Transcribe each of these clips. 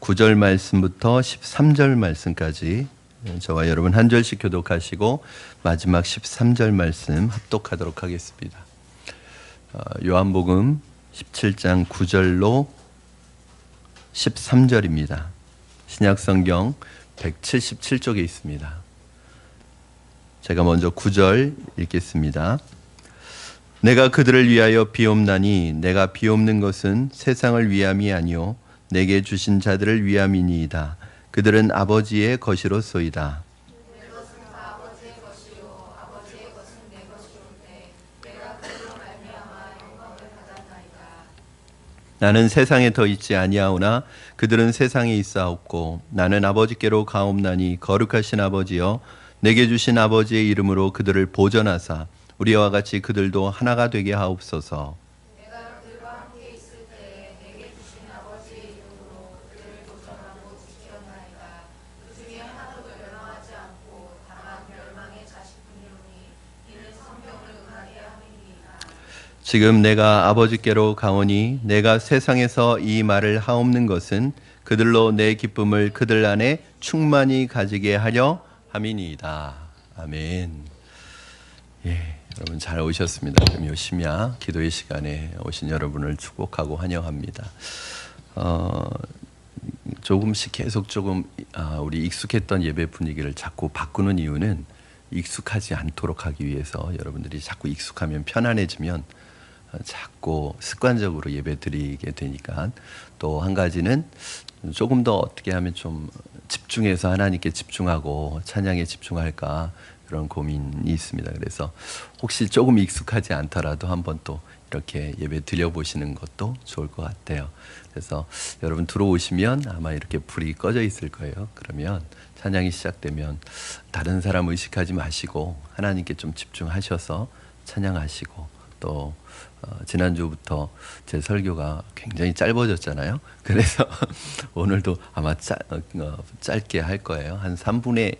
9절 말씀부터 13절 말씀까지 저와 여러분 한 절씩 교독하시고 마지막 13절 말씀 합독하도록 하겠습니다. 요한복음 17장 9절로 13절입니다. 신약성경 177쪽에 있습니다. 제가 먼저 9절 읽겠습니다. 내가 그들을 위하여 비옵나니 내가 비옵는 것은 세상을 위함이 아니요 내게 주신 자들을 위함이니이다. 그들은 아버지의 것이로소이다. 나는 세상에 더 있지 아니하오나 그들은 세상에 있사옵고 나는 아버지께로 가옵나니 거룩하신 아버지여 내게 주신 아버지의 이름으로 그들을 보전하사 우리와 같이 그들도 하나가 되게 하옵소서. 내가 그들과 함께 있을 때에 내게 주신 아버지의 이름으로 그들을 보전하고 지켰나이다. 그 중에 하나도 멸망하지 않고 다만 멸망의 자식뿐이오니 이는 성경을 응하게 함이니이다. 지금 내가 아버지께로 가오니 내가 세상에서 이 말을 하옵는 것은 그들로 내 기쁨을 그들 안에 충만히 가지게 하려 함이니이다. 아멘. 예, 여러분 잘 오셨습니다. 금요 심야 기도의 시간에 오신 여러분을 축복하고 환영합니다. 조금씩 계속 우리 익숙했던 예배 분위기를 자꾸 바꾸는 이유는 익숙하지 않도록 하기 위해서 여러분들이 자꾸 익숙하면 편안해지면 자꾸 습관적으로 예배 드리게 되니까 또 한 가지는 조금 더 어떻게 하면 좀 집중해서 하나님께 집중하고 찬양에 집중할까 그런 고민이 있습니다. 그래서 혹시 조금 익숙하지 않더라도 한번 또 이렇게 예배 드려보시는 것도 좋을 것 같아요. 그래서 여러분 들어오시면 아마 이렇게 불이 꺼져 있을 거예요. 그러면 찬양이 시작되면 다른 사람 의식하지 마시고 하나님께 좀 집중하셔서 찬양하시고 또 지난주부터 제 설교가 굉장히 짧아졌잖아요. 그래서 오늘도 아마 짧게 할 거예요. 한 3분의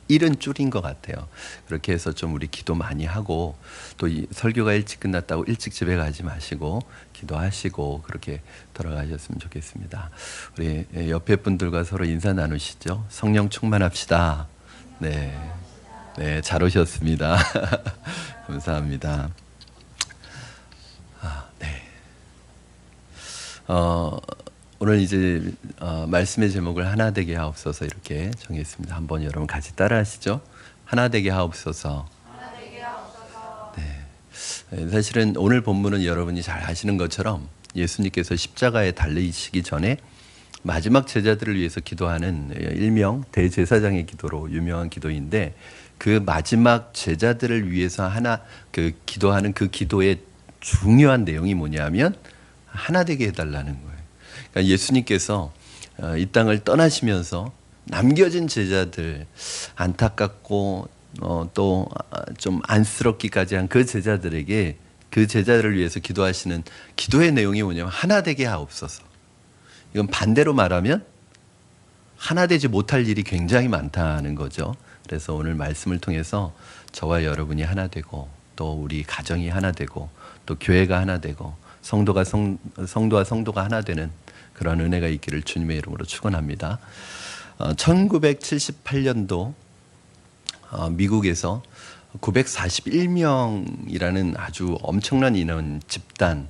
1은 줄인 것 같아요. 그렇게 해서 좀 우리 기도 많이 하고 또 이 설교가 일찍 끝났다고 일찍 집에 가지 마시고 기도하시고 그렇게 돌아가셨으면 좋겠습니다. 우리 옆에 분들과 서로 인사 나누시죠. 성령 충만합시다. 네, 잘 오셨습니다. 감사합니다. 오늘 이제 말씀의 제목을 하나 되게 하옵소서 이렇게 정했습니다. 한번 여러분 같이 따라하시죠. 하나 되게 하옵소서. 하나 되게 하옵소서. 네. 사실은 오늘 본문은 여러분이 잘 아시는 것처럼 예수님께서 십자가에 달리시기 전에 마지막 제자들을 위해서 기도하는 일명 대제사장의 기도로 유명한 기도인데 그 마지막 제자들을 위해서 기도하는 그 기도의 중요한 내용이 뭐냐면 하나 되게 해달라는 거예요. 그러니까 예수님께서 이 땅을 떠나시면서 남겨진 제자들, 안타깝고 또 좀 안쓰럽기까지 한 그 제자들에게 그 제자들을 위해서 기도하시는 기도의 내용이 뭐냐면 하나 되게 하옵소서. 이건 반대로 말하면 하나 되지 못할 일이 굉장히 많다는 거죠. 그래서 오늘 말씀을 통해서 저와 여러분이 하나 되고 또 우리 가정이 하나 되고 또 교회가 하나 되고 성도와 성도가 하나 되는 그런 은혜가 있기를 주님의 이름으로 축원합니다. 1978년도 미국에서 941명이라는 아주 엄청난 인원 집단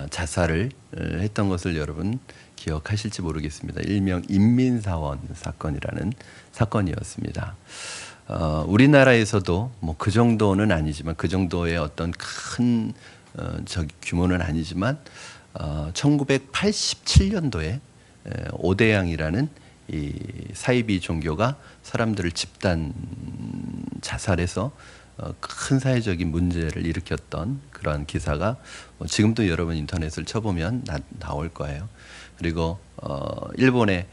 자살을 했던 것을 여러분 기억하실지 모르겠습니다. 일명 인민사원 사건이라는 사건이었습니다. 우리나라에서도 뭐 그 정도는 아니지만 그 정도의 어떤 큰 규모는 아니지만 1987년도에 오대양이라는 이 사이비 종교가 사람들을 집단 자살해서 큰 사회적인 문제를 일으켰던 그러한 기사가 지금도 여러분 인터넷을 쳐보면 나올 거예요. 그리고 일본의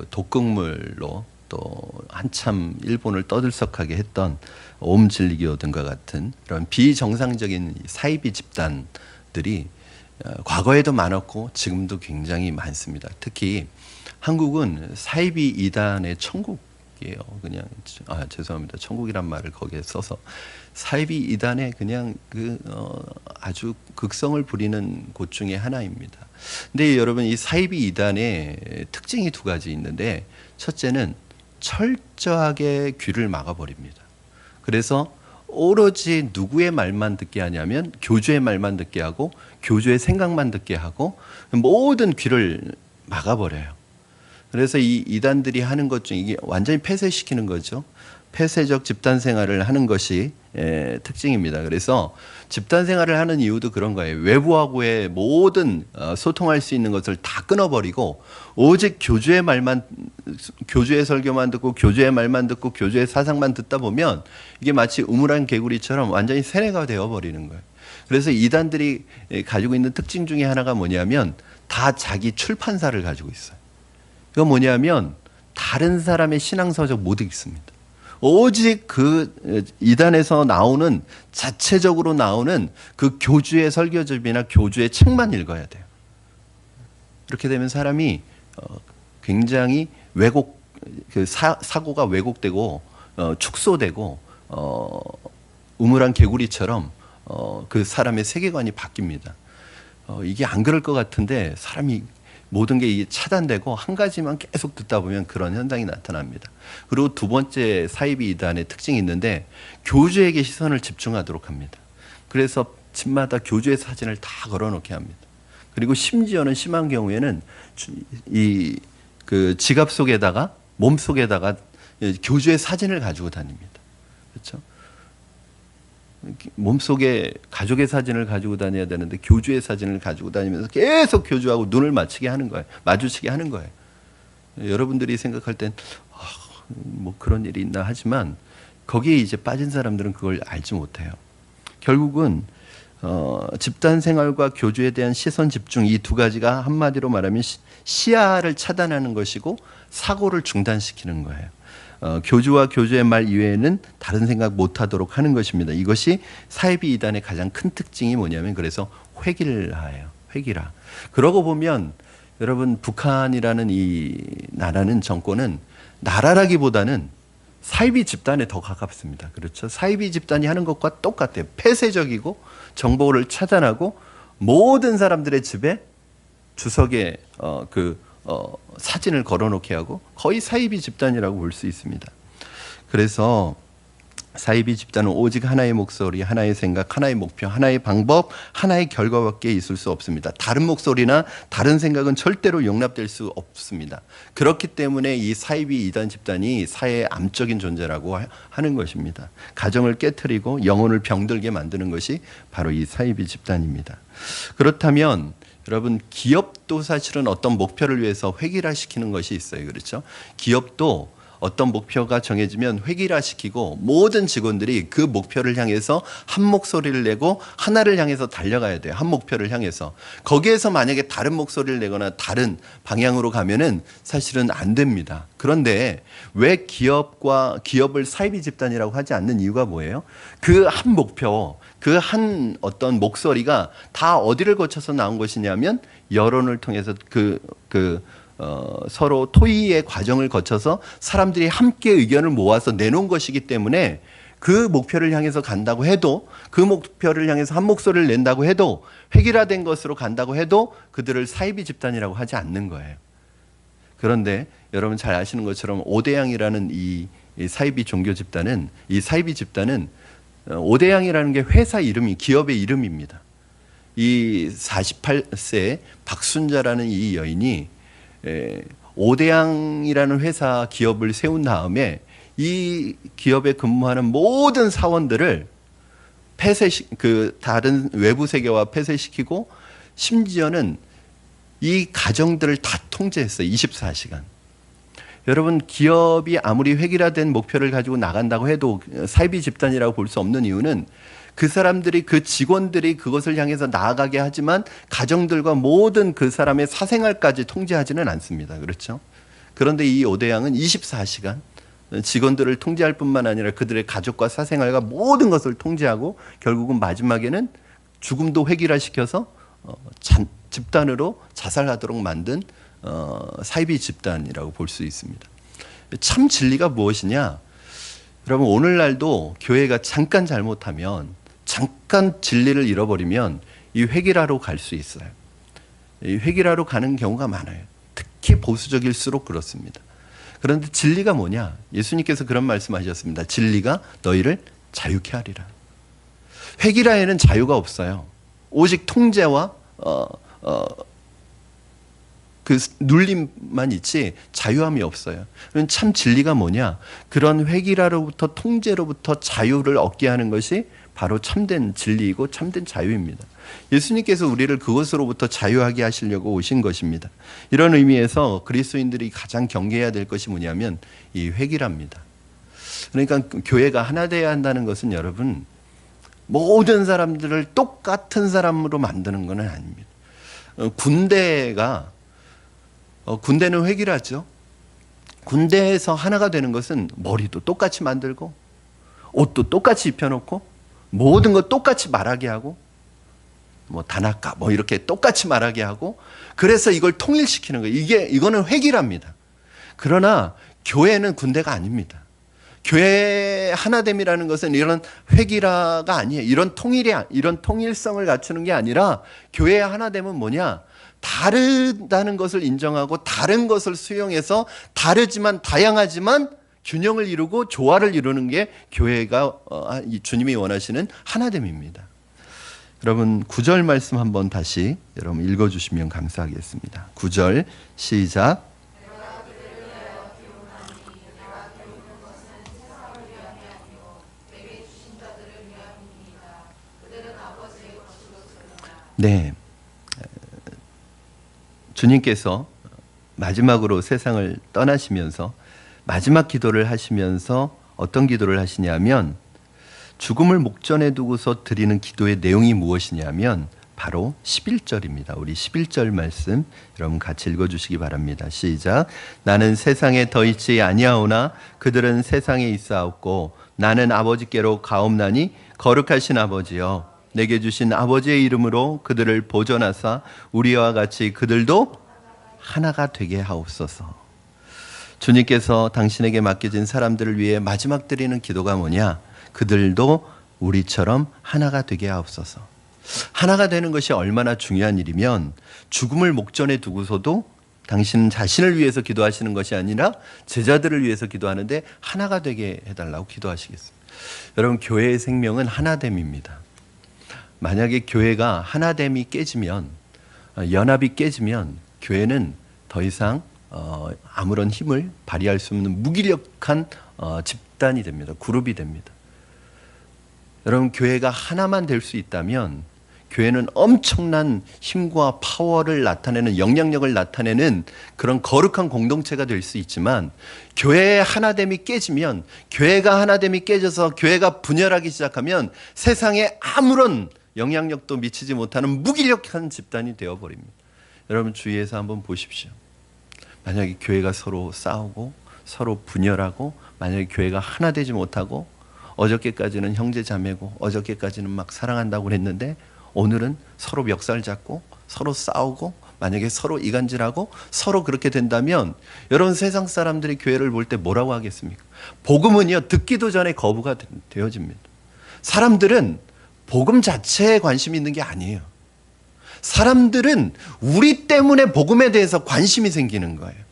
독극물로 또 한참 일본을 떠들썩하게 했던 옴진리교 등과 같은 그런 비정상적인 사이비 집단들이 과거에도 많았고 지금도 굉장히 많습니다. 특히 한국은 사이비 이단의 천국 천국이에요. 그냥 죄송합니다. 천국이란 말을 거기에 써서 사이비 이단의 그냥 아주 극성을 부리는 곳 중에 하나입니다. 근데 여러분 이 사이비 이단의 특징이 두 가지 있는데 첫째는 철저하게 귀를 막아버립니다. 그래서 오로지 누구의 말만 듣게 하냐면 교주의 말만 듣게 하고 교주의 생각만 듣게 하고 모든 귀를 막아버려요. 그래서 이 이단들이 하는 것 중에 이게 완전히 폐쇄시키는 거죠. 폐쇄적 집단 생활을 하는 것이 특징입니다. 그래서 집단 생활을 하는 이유도 그런 거예요. 외부하고의 모든 소통할 수 있는 것을 다 끊어버리고 오직 교주의 말만, 교주의 설교만 듣고 교주의 말만 듣고 교주의 사상만 듣다 보면 이게 마치 우물안 개구리처럼 완전히 세뇌가 되어버리는 거예요. 그래서 이단들이 가지고 있는 특징 중에 하나가 뭐냐면 다 자기 출판사를 가지고 있어요. 그건 뭐냐면 다른 사람의 신앙서적 못 읽습니다. 오직 그 이단에서 나오는 자체적으로 나오는 그 교주의 설교집이나 교주의 책만 읽어야 돼요. 이렇게 되면 사람이 굉장히 사고가 왜곡되고 축소되고 우물안 개구리처럼 그 사람의 세계관이 바뀝니다. 이게 안 그럴 것 같은데 사람이 모든 게 차단되고 한 가지만 계속 듣다 보면 그런 현상이 나타납니다. 그리고 두 번째 사이비 이단의 특징이 있는데 교주에게 시선을 집중하도록 합니다. 그래서 집마다 교주의 사진을 다 걸어놓게 합니다. 그리고 심지어는 심한 경우에는 그 지갑 속에다가 몸 속에다가 교주의 사진을 가지고 다닙니다. 그렇죠? 몸속에 가족의 사진을 가지고 다녀야 되는데 교주의 사진을 가지고 다니면서 계속 교주하고 눈을 마주치게 하는 거예요. 여러분들이 생각할 땐 뭐 그런 일이 있나 하지만 거기에 이제 빠진 사람들은 그걸 알지 못해요. 결국은 집단 생활과 교주에 대한 시선 집중 이 두 가지가 한마디로 말하면 시야를 차단하는 것이고 사고를 중단시키는 거예요. 교주와 교주의 말 이외에는 다른 생각 못하도록 하는 것입니다. 이것이 사이비 이단의 가장 큰 특징이 뭐냐면 그래서 획일화예요. 획일화. 그러고 보면 여러분 북한이라는 이 나라는 정권은 나라라기보다는 사이비 집단에 더 가깝습니다. 그렇죠? 사이비 집단이 하는 것과 똑같아요. 폐쇄적이고 정보를 차단하고 모든 사람들의 집에 주석에 사진을 걸어놓게 하고 거의 사이비 집단이라고 볼 수 있습니다. 그래서 사이비 집단은 오직 하나의 목소리, 하나의 생각, 하나의 목표, 하나의 방법, 하나의 결과밖에 있을 수 없습니다. 다른 목소리나 다른 생각은 절대로 용납될 수 없습니다. 그렇기 때문에 이 사이비 이단 집단이 사회의 암적인 존재라고 하는 것입니다. 가정을 깨트리고 영혼을 병들게 만드는 것이 바로 이 사이비 집단입니다. 그렇다면 여러분 기업도 사실은 어떤 목표를 위해서 획일화시키는 것이 있어요. 그렇죠? 기업도 어떤 목표가 정해지면 획일화시키고 모든 직원들이 그 목표를 향해서 한 목소리를 내고 하나를 향해서 달려가야 돼요. 한 목표를 향해서. 거기에서 만약에 다른 목소리를 내거나 다른 방향으로 가면은 사실은 안 됩니다. 그런데 왜 기업을 사이비 집단이라고 하지 않는 이유가 뭐예요? 그 한 목표, 그 한 어떤 목소리가 다 어디를 거쳐서 나온 것이냐면 여론을 통해서 서로 토의의 과정을 거쳐서 사람들이 함께 의견을 모아서 내놓은 것이기 때문에 그 목표를 향해서 간다고 해도 그 목표를 향해서 한 목소리를 낸다고 해도 획일화된 것으로 간다고 해도 그들을 사이비 집단이라고 하지 않는 거예요. 그런데 여러분 잘 아시는 것처럼 오대양이라는 이 사이비 종교 집단은 이 사이비 집단은 오대양이라는 게 회사 이름이 기업의 이름입니다. 이 48세 박순자라는 이 여인이 오대양이라는 회사 기업을 세운 다음에 이 기업에 근무하는 모든 사원들을 다른 외부 세계와 폐쇄시키고 심지어는 이 가정들을 다 통제했어요. 24시간. 여러분 기업이 아무리 획일화된 목표를 가지고 나간다고 해도 사이비 집단이라고 볼 수 없는 이유는 그 사람들이 그 직원들이 그것을 향해서 나아가게 하지만 가정들과 모든 그 사람의 사생활까지 통제하지는 않습니다. 그렇죠? 그런데 이 오대양은 24시간 직원들을 통제할 뿐만 아니라 그들의 가족과 사생활과 모든 것을 통제하고 결국은 마지막에는 죽음도 획일화시켜서 집단으로 자살하도록 만든 사이비 집단이라고 볼 수 있습니다. 참 진리가 무엇이냐? 여러분 오늘날도 교회가 잠깐 잘못하면, 잠깐 진리를 잃어버리면 이 회개라로 갈 수 있어요. 이 회개라로 가는 경우가 많아요. 특히 보수적일수록 그렇습니다. 그런데 진리가 뭐냐? 예수님께서 그런 말씀하셨습니다. 진리가 너희를 자유케 하리라. 회개라에는 자유가 없어요. 오직 통제와 그 눌림만 있지 자유함이 없어요. 그럼 참 진리가 뭐냐? 그런 회개라로부터, 통제로부터 자유를 얻게 하는 것이 바로 참된 진리이고 참된 자유입니다. 예수님께서 우리를 그것으로부터 자유하게 하시려고 오신 것입니다. 이런 의미에서 그리스도인들이 가장 경계해야 될 것이 뭐냐면 이 회개랍니다. 그러니까 교회가 하나 되어야 한다는 것은 여러분 모든 사람들을 똑같은 사람으로 만드는 것은 아닙니다. 군대는 회개라죠. 군대에서 하나가 되는 것은 머리도 똑같이 만들고 옷도 똑같이 입혀놓고 모든 거 똑같이 말하게 하고 뭐 다나카 뭐 이렇게 똑같이 말하게 하고, 그래서 이걸 통일시키는 거예요. 이거는 회개랍니다. 그러나 교회는 군대가 아닙니다. 교회 하나됨이라는 것은 이런 회개라가 아니에요. 이런 통일성을 갖추는 게 아니라, 교회의 하나됨은 뭐냐? 다르다는 것을 인정하고 다른 것을 수용해서 다르지만 다양하지만 균형을 이루고 조화를 이루는 게 교회가 주님이 원하시는 하나됨입니다. 여러분 9절 말씀 한번 다시 여러분 읽어주시면 감사하겠습니다. 9절 시작. 네, 주님께서 마지막으로 세상을 떠나시면서 마지막 기도를 하시면서 어떤 기도를 하시냐면, 죽음을 목전에 두고서 드리는 기도의 내용이 무엇이냐면 바로 11절입니다. 우리 11절 말씀 여러분 같이 읽어주시기 바랍니다. 시작. 나는 세상에 더 있지 아니하오나 그들은 세상에 있사옵고 나는 아버지께로 가옵나니 거룩하신 아버지여, 내게 주신 아버지의 이름으로 그들을 보존하사 우리와 같이 그들도 하나가 되게 하옵소서. 주님께서 당신에게 맡겨진 사람들을 위해 마지막 드리는 기도가 뭐냐? 그들도 우리처럼 하나가 되게 하옵소서. 하나가 되는 것이 얼마나 중요한 일이면, 죽음을 목전에 두고서도 당신 자신을 위해서 기도하시는 것이 아니라 제자들을 위해서 기도하는데 하나가 되게 해달라고 기도하시겠습니다. 여러분 교회의 생명은 하나됨입니다. 만약에 교회가 하나됨이 깨지면, 연합이 깨지면 교회는 더 이상 아무런 힘을 발휘할 수 없는 무기력한 집단이 됩니다. 그룹이 됩니다. 여러분 교회가 하나만 될 수 있다면 교회는 엄청난 힘과 파워를 나타내는, 영향력을 나타내는 그런 거룩한 공동체가 될 수 있지만, 교회의 하나됨이 깨지면, 교회가 하나됨이 깨져서 교회가 분열하기 시작하면 세상에 아무런 영향력도 미치지 못하는 무기력한 집단이 되어버립니다. 여러분 주위에서 한번 보십시오. 만약에 교회가 서로 싸우고 서로 분열하고, 만약에 교회가 하나 되지 못하고, 어저께까지는 형제 자매고 어저께까지는 막 사랑한다고 그랬는데 오늘은 서로 멱살 잡고 서로 싸우고, 만약에 서로 이간질하고 서로 그렇게 된다면, 여러분 세상 사람들이 교회를 볼 때 뭐라고 하겠습니까? 복음은요 듣기도 전에 거부가 되어집니다. 사람들은 복음 자체에 관심이 있는 게 아니에요. 사람들은 우리 때문에 복음에 대해서 관심이 생기는 거예요.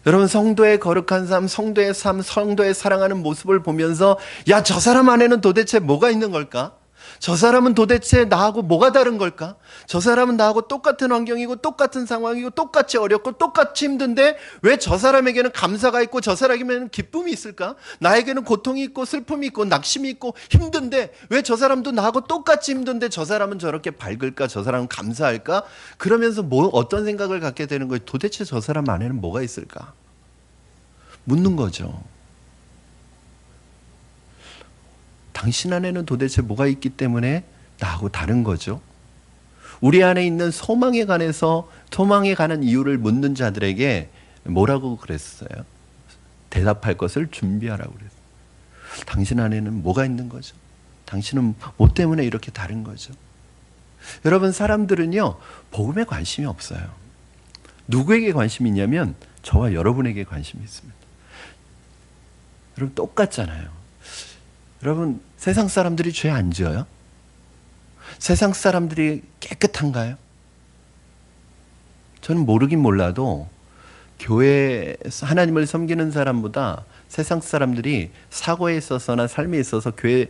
여러분 성도의 거룩한 삶, 성도의 삶, 성도의 사랑하는 모습을 보면서, 야, 저 사람 안에는 도대체 뭐가 있는 걸까? 저 사람은 도대체 나하고 뭐가 다른 걸까? 저 사람은 나하고 똑같은 환경이고 똑같은 상황이고 똑같이 어렵고 똑같이 힘든데 왜 저 사람에게는 감사가 있고 저 사람에게는 기쁨이 있을까? 나에게는 고통이 있고 슬픔이 있고 낙심이 있고 힘든데 왜 저 사람도 나하고 똑같이 힘든데 저 사람은 저렇게 밝을까? 저 사람은 감사할까? 그러면서 어떤 생각을 갖게 되는 거예요? 도대체 저 사람 안에는 뭐가 있을까? 묻는 거죠. 당신 안에는 도대체 뭐가 있기 때문에 나하고 다른 거죠. 우리 안에 있는 소망에 가는 이유를 묻는 자들에게 뭐라고 그랬어요? 대답할 것을 준비하라고 그랬어요. 당신 안에는 뭐가 있는 거죠? 당신은 뭐 때문에 이렇게 다른 거죠? 여러분 사람들은요 복음에 관심이 없어요. 누구에게 관심이 있냐면 저와 여러분에게 관심이 있습니다. 여러분 똑같잖아요. 여러분 세상 사람들이 죄 안 지어요? 세상 사람들이 깨끗한가요? 저는 모르긴 몰라도 교회에서 하나님을 섬기는 사람보다 세상 사람들이 사고에 있어서나 삶에 있어서 교회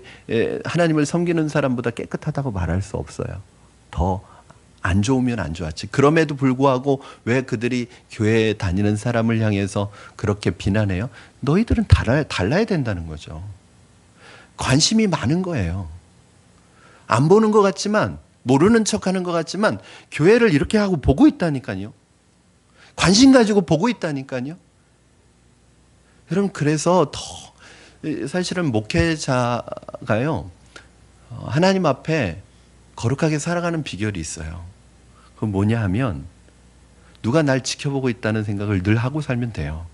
하나님을 섬기는 사람보다 깨끗하다고 말할 수 없어요. 더 안 좋으면 안 좋았지. 그럼에도 불구하고 왜 그들이 교회에 다니는 사람을 향해서 그렇게 비난해요? 너희들은 달라야 된다는 거죠. 관심이 많은 거예요. 안 보는 것 같지만, 모르는 척하는 것 같지만 교회를 이렇게 하고 보고 있다니까요. 관심 가지고 보고 있다니까요. 여러분 그래서 더 사실은 목회자가요, 하나님 앞에 거룩하게 살아가는 비결이 있어요. 그건 뭐냐 하면 누가 날 지켜보고 있다는 생각을 늘 하고 살면 돼요.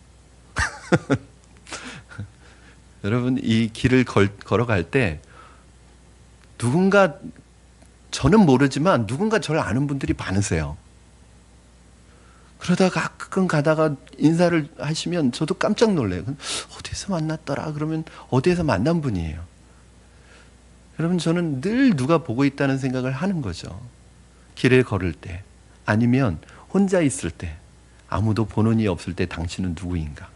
여러분 이 길을 걸어갈 때 누군가, 저는 모르지만 누군가 저를 아는 분들이 많으세요. 그러다가 가끔 가다가 인사를 하시면 저도 깜짝 놀래요. 어디서 만났더라? 그러면 어디에서 만난 분이에요. 여러분 저는 늘 누가 보고 있다는 생각을 하는 거죠. 길을 걸을 때, 아니면 혼자 있을 때, 아무도 보는 이 없을 때 당신은 누구인가?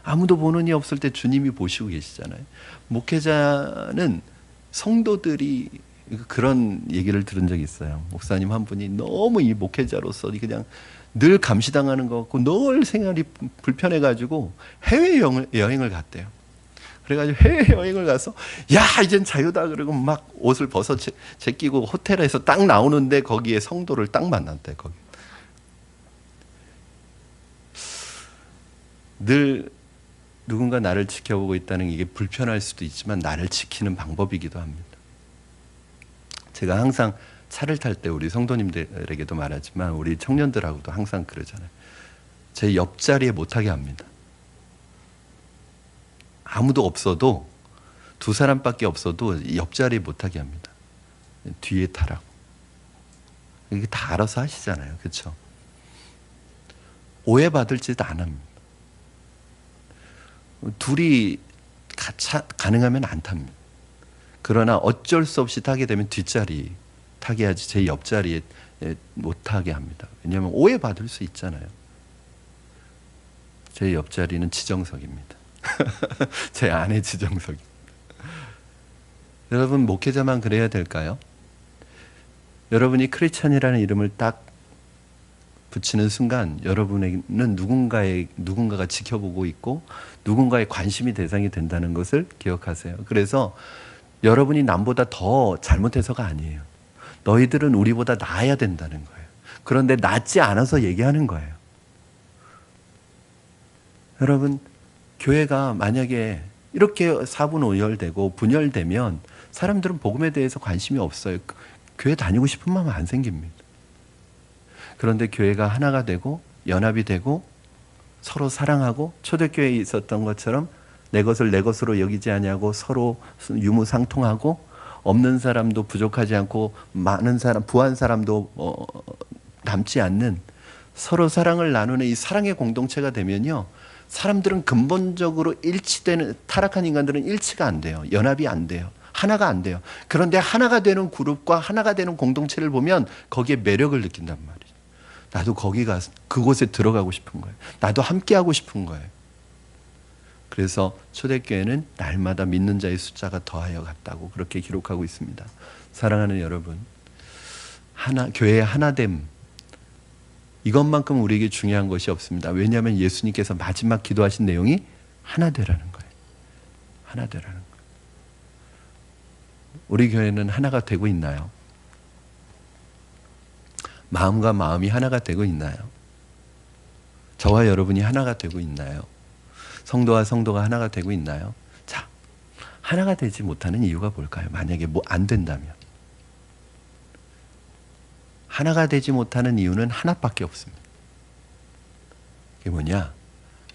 아무도 보는 이 없을 때 주님이 보시고 계시잖아요. 목회자는 성도들이 그런 얘기를 들은 적이 있어요. 목사님 한 분이 너무 이 목회자로서 그냥 늘 감시당하는 것 같고 늘 생활이 불편해가지고 해외여행을 갔대요. 그래가지고 해외여행을 가서 야 이젠 자유다 그러고 막 옷을 벗어 제끼고 호텔에서 딱 나오는데 거기에 성도를 딱 만났대. 거기 늘 누군가 나를 지켜보고 있다는 게 불편할 수도 있지만 나를 지키는 방법이기도 합니다. 제가 항상 차를 탈 때 우리 성도님들에게도 말하지만 우리 청년들하고도 항상 그러잖아요. 제 옆자리에 못 타게 합니다. 아무도 없어도, 두 사람밖에 없어도 옆자리에 못 타게 합니다. 뒤에 타라고. 이게 다 알아서 하시잖아요. 그렇죠? 오해받을 짓 안 합니다. 둘이 가능하면 안 탑니다. 그러나 어쩔 수 없이 타게 되면 뒷자리 타게 하지 제 옆자리에 못 타게 합니다. 왜냐하면 오해받을 수 있잖아요. 제 옆자리는 지정석입니다. 제 아내 지정석입니다. 여러분 목회자만 그래야 될까요? 여러분이 크리스찬이라는 이름을 딱 붙이는 순간 여러분에게는 누군가가 지켜보고 있고 누군가의 관심이 대상이 된다는 것을 기억하세요. 그래서 여러분이 남보다 더 잘못해서가 아니에요. 너희들은 우리보다 나아야 된다는 거예요. 그런데 낫지 않아서 얘기하는 거예요. 여러분 교회가 만약에 이렇게 사분오열되고 분열되면 사람들은 복음에 대해서 관심이 없어요. 교회 다니고 싶은 마음 안 생깁니다. 그런데 교회가 하나가 되고 연합이 되고 서로 사랑하고 초대교회에 있었던 것처럼 내 것을 내 것으로 여기지 아니하고 서로 유무상통하고 없는 사람도 부족하지 않고 많은 사람, 부한 사람도 남지 않는 서로 사랑을 나누는 이 사랑의 공동체가 되면요, 사람들은 근본적으로 일치되는, 타락한 인간들은 일치가 안 돼요. 연합이 안 돼요. 하나가 안 돼요. 그런데 하나가 되는 그룹과 하나가 되는 공동체를 보면 거기에 매력을 느낀단 말이에요. 나도 거기 가서 그곳에 들어가고 싶은 거예요. 나도 함께하고 싶은 거예요. 그래서 초대교회는 날마다 믿는 자의 숫자가 더하여 갔다고 그렇게 기록하고 있습니다. 사랑하는 여러분, 교회의 하나됨, 이것만큼 우리에게 중요한 것이 없습니다. 왜냐하면 예수님께서 마지막 기도하신 내용이 하나 되라는 거예요. 하나 되라는 거예요. 우리 교회는 하나가 되고 있나요? 마음과 마음이 하나가 되고 있나요? 저와 여러분이 하나가 되고 있나요? 성도와 성도가 하나가 되고 있나요? 자, 하나가 되지 못하는 이유가 뭘까요? 만약에 안 된다면. 하나가 되지 못하는 이유는 하나밖에 없습니다. 그게 뭐냐?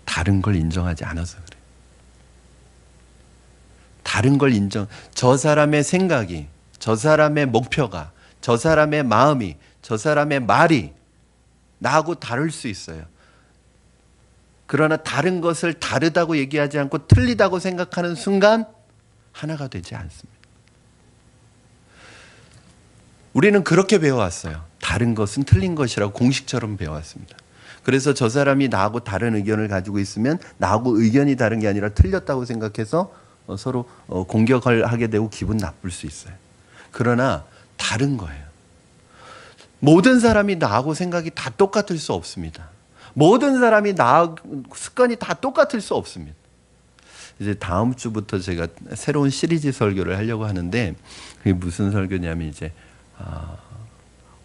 다른 걸 인정하지 않아서 그래요. 다른 걸 저 사람의 생각이, 저 사람의 목표가, 저 사람의 마음이, 저 사람의 말이 나하고 다를 수 있어요. 그러나 다른 것을 다르다고 얘기하지 않고 틀리다고 생각하는 순간 하나가 되지 않습니다. 우리는 그렇게 배워왔어요. 다른 것은 틀린 것이라고 공식처럼 배워왔습니다. 그래서 저 사람이 나하고 다른 의견을 가지고 있으면 나하고 의견이 다른 게 아니라 틀렸다고 생각해서 서로 공격을 하게 되고 기분 나쁠 수 있어요. 그러나 다른 거예요. 모든 사람이 나하고 생각이 다 똑같을 수 없습니다. 모든 사람이 나하고 습관이 다 똑같을 수 없습니다. 이제 다음 주부터 제가 새로운 시리즈 설교를 하려고 하는데 그게 무슨 설교냐면 이제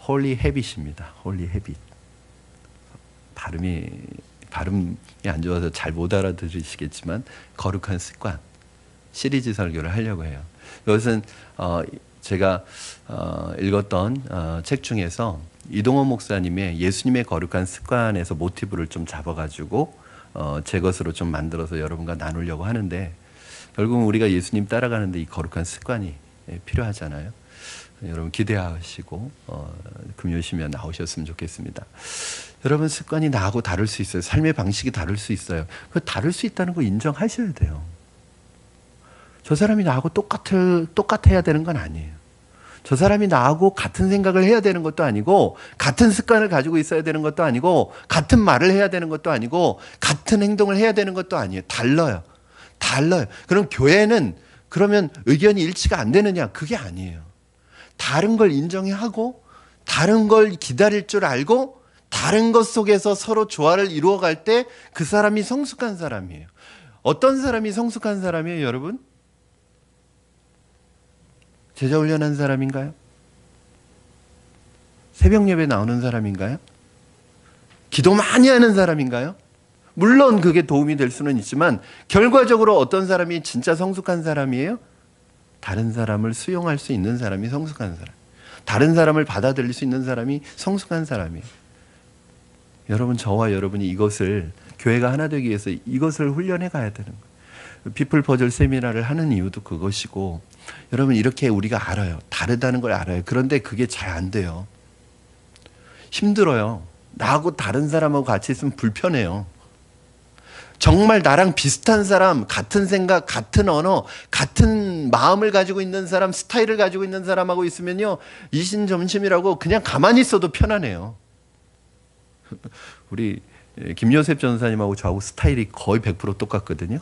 홀리 헤빗입니다. 홀리 헤빗. 발음이 안 좋아서 잘 못 알아들으시겠지만 거룩한 습관 시리즈 설교를 하려고 해요. 이것은 제가 읽었던 책 중에서 이동원 목사님의 예수님의 거룩한 습관에서 모티브를 좀 잡아가지고 제 것으로 좀 만들어서 여러분과 나누려고 하는데 결국은 우리가 예수님 따라가는데 이 거룩한 습관이 필요하잖아요. 여러분 기대하시고 금요시면 나오셨으면 좋겠습니다. 여러분 습관이 나하고 다를 수 있어요. 삶의 방식이 다를 수 있어요. 그 다를 수 있다는 거 인정하셔야 돼요. 저 사람이 나하고 똑같아야 되는 건 아니에요. 저 사람이 나하고 같은 생각을 해야 되는 것도 아니고 같은 습관을 가지고 있어야 되는 것도 아니고 같은 말을 해야 되는 것도 아니고 같은 행동을 해야 되는 것도 아니에요. 달라요. 그럼 교회는 그러면 의견이 일치가 안 되느냐? 그게 아니에요. 다른 걸 인정하고 다른 걸 기다릴 줄 알고 다른 것 속에서 서로 조화를 이루어갈 때 그 사람이 성숙한 사람이에요. 어떤 사람이 성숙한 사람이에요, 여러분? 제자 훈련한 사람인가요? 새벽 예배 나오는 사람인가요? 기도 많이 하는 사람인가요? 물론 그게 도움이 될 수는 있지만 결과적으로 어떤 사람이 진짜 성숙한 사람이에요? 다른 사람을 수용할 수 있는 사람이 성숙한 사람. 다른 사람을 받아들일 수 있는 사람이 성숙한 사람이에요. 여러분, 저와 여러분이 이것을 교회가 하나 되기 위해서 이것을 훈련해 가야 되는 거예요. 피플 퍼즐 세미나를 하는 이유도 그것이고 여러분 이렇게 우리가 알아요. 다르다는 걸 알아요. 그런데 그게 잘 안 돼요. 힘들어요. 나하고 다른 사람하고 같이 있으면 불편해요. 정말 나랑 비슷한 사람, 같은 생각, 같은 언어, 같은 마음을 가지고 있는 사람, 스타일을 가지고 있는 사람하고 있으면요. 이신점심이라고 그냥 가만히 있어도 편안해요. 우리 김요셉 전사님하고 저하고 스타일이 거의 100% 똑같거든요.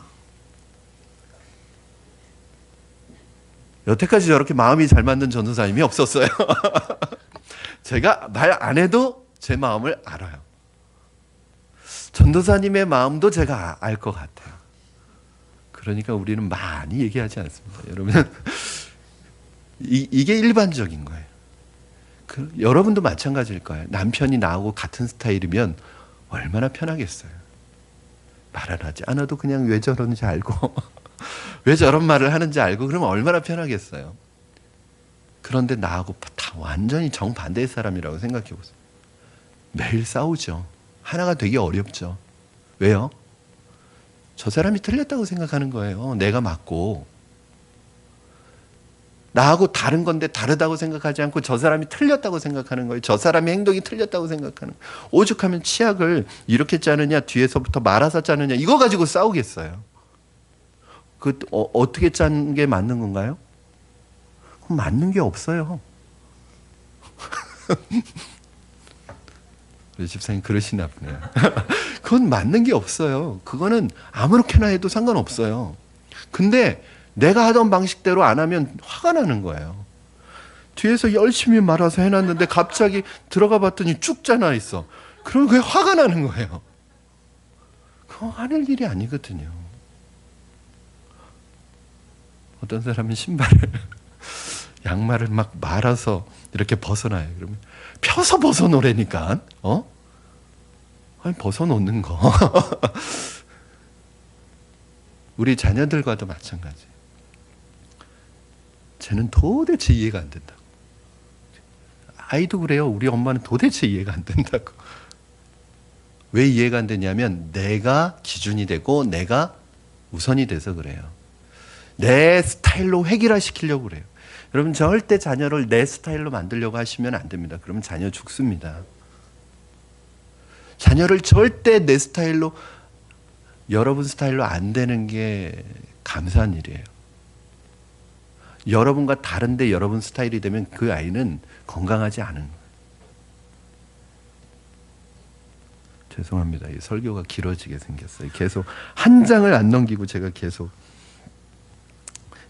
여태까지 저렇게 마음이 잘 맞는 전도사님이 없었어요. 제가 말 안 해도 제 마음을 알아요. 전도사님의 마음도 제가 알 것 같아요. 그러니까 우리는 많이 얘기하지 않습니다. 여러분, 이게 일반적인 거예요. 여러분도 마찬가지일 거예요. 남편이 나하고 같은 스타일이면 얼마나 편하겠어요. 말을 하지 않아도 그냥 왜 저러는지 알고 왜 저런 말을 하는지 알고 그러면 얼마나 편하겠어요. 그런데 나하고 다 완전히 정반대의 사람이라고 생각해 보세요. 매일 싸우죠. 하나가 되기 어렵죠. 왜요? 저 사람이 틀렸다고 생각하는 거예요. 내가 맞고. 나하고 다른 건데 다르다고 생각하지 않고 저 사람이 틀렸다고 생각하는 거예요. 저 사람의 행동이 틀렸다고 생각하는 거예요. 오죽하면 치약을 이렇게 짜느냐 뒤에서부터 말아서 짜느냐 이거 가지고 싸우겠어요. 어떻게 짠 게 맞는 건가요? 그럼 맞는 게 없어요. 우리 집사님 그러시나 보네요. 그건 맞는 게 없어요. 그거는 아무렇게나 해도 상관없어요. 근데 내가 하던 방식대로 안 하면 화가 나는 거예요. 뒤에서 열심히 말아서 해놨는데 갑자기 들어가 봤더니 쭉 짜나 있어. 그럼 그게 화가 나는 거예요. 그거 하는 일이 아니거든요. 어떤 사람은 양말을 막 말아서 이렇게 벗어놔요. 그러면 펴서 벗어놓으라니까. 아니 벗어놓는 거. 우리 자녀들과도 마찬가지. 쟤는 도대체 이해가 안 된다고. 아이도 그래요. 우리 엄마는 도대체 이해가 안 된다고. 왜 이해가 안 되냐면 내가 기준이 되고 내가 우선이 돼서 그래요. 내 스타일로 획일화시키려고 그래요. 여러분 절대 자녀를 내 스타일로 만들려고 하시면 안 됩니다. 그러면 자녀 죽습니다. 자녀를 절대 내 스타일로 여러분 스타일로 안 되는 게 감사한 일이에요. 여러분과 다른데 여러분 스타일이 되면 그 아이는 건강하지 않은 거예요. 죄송합니다. 이 설교가 길어지게 생겼어요. 계속 한 장을 안 넘기고 제가 계속.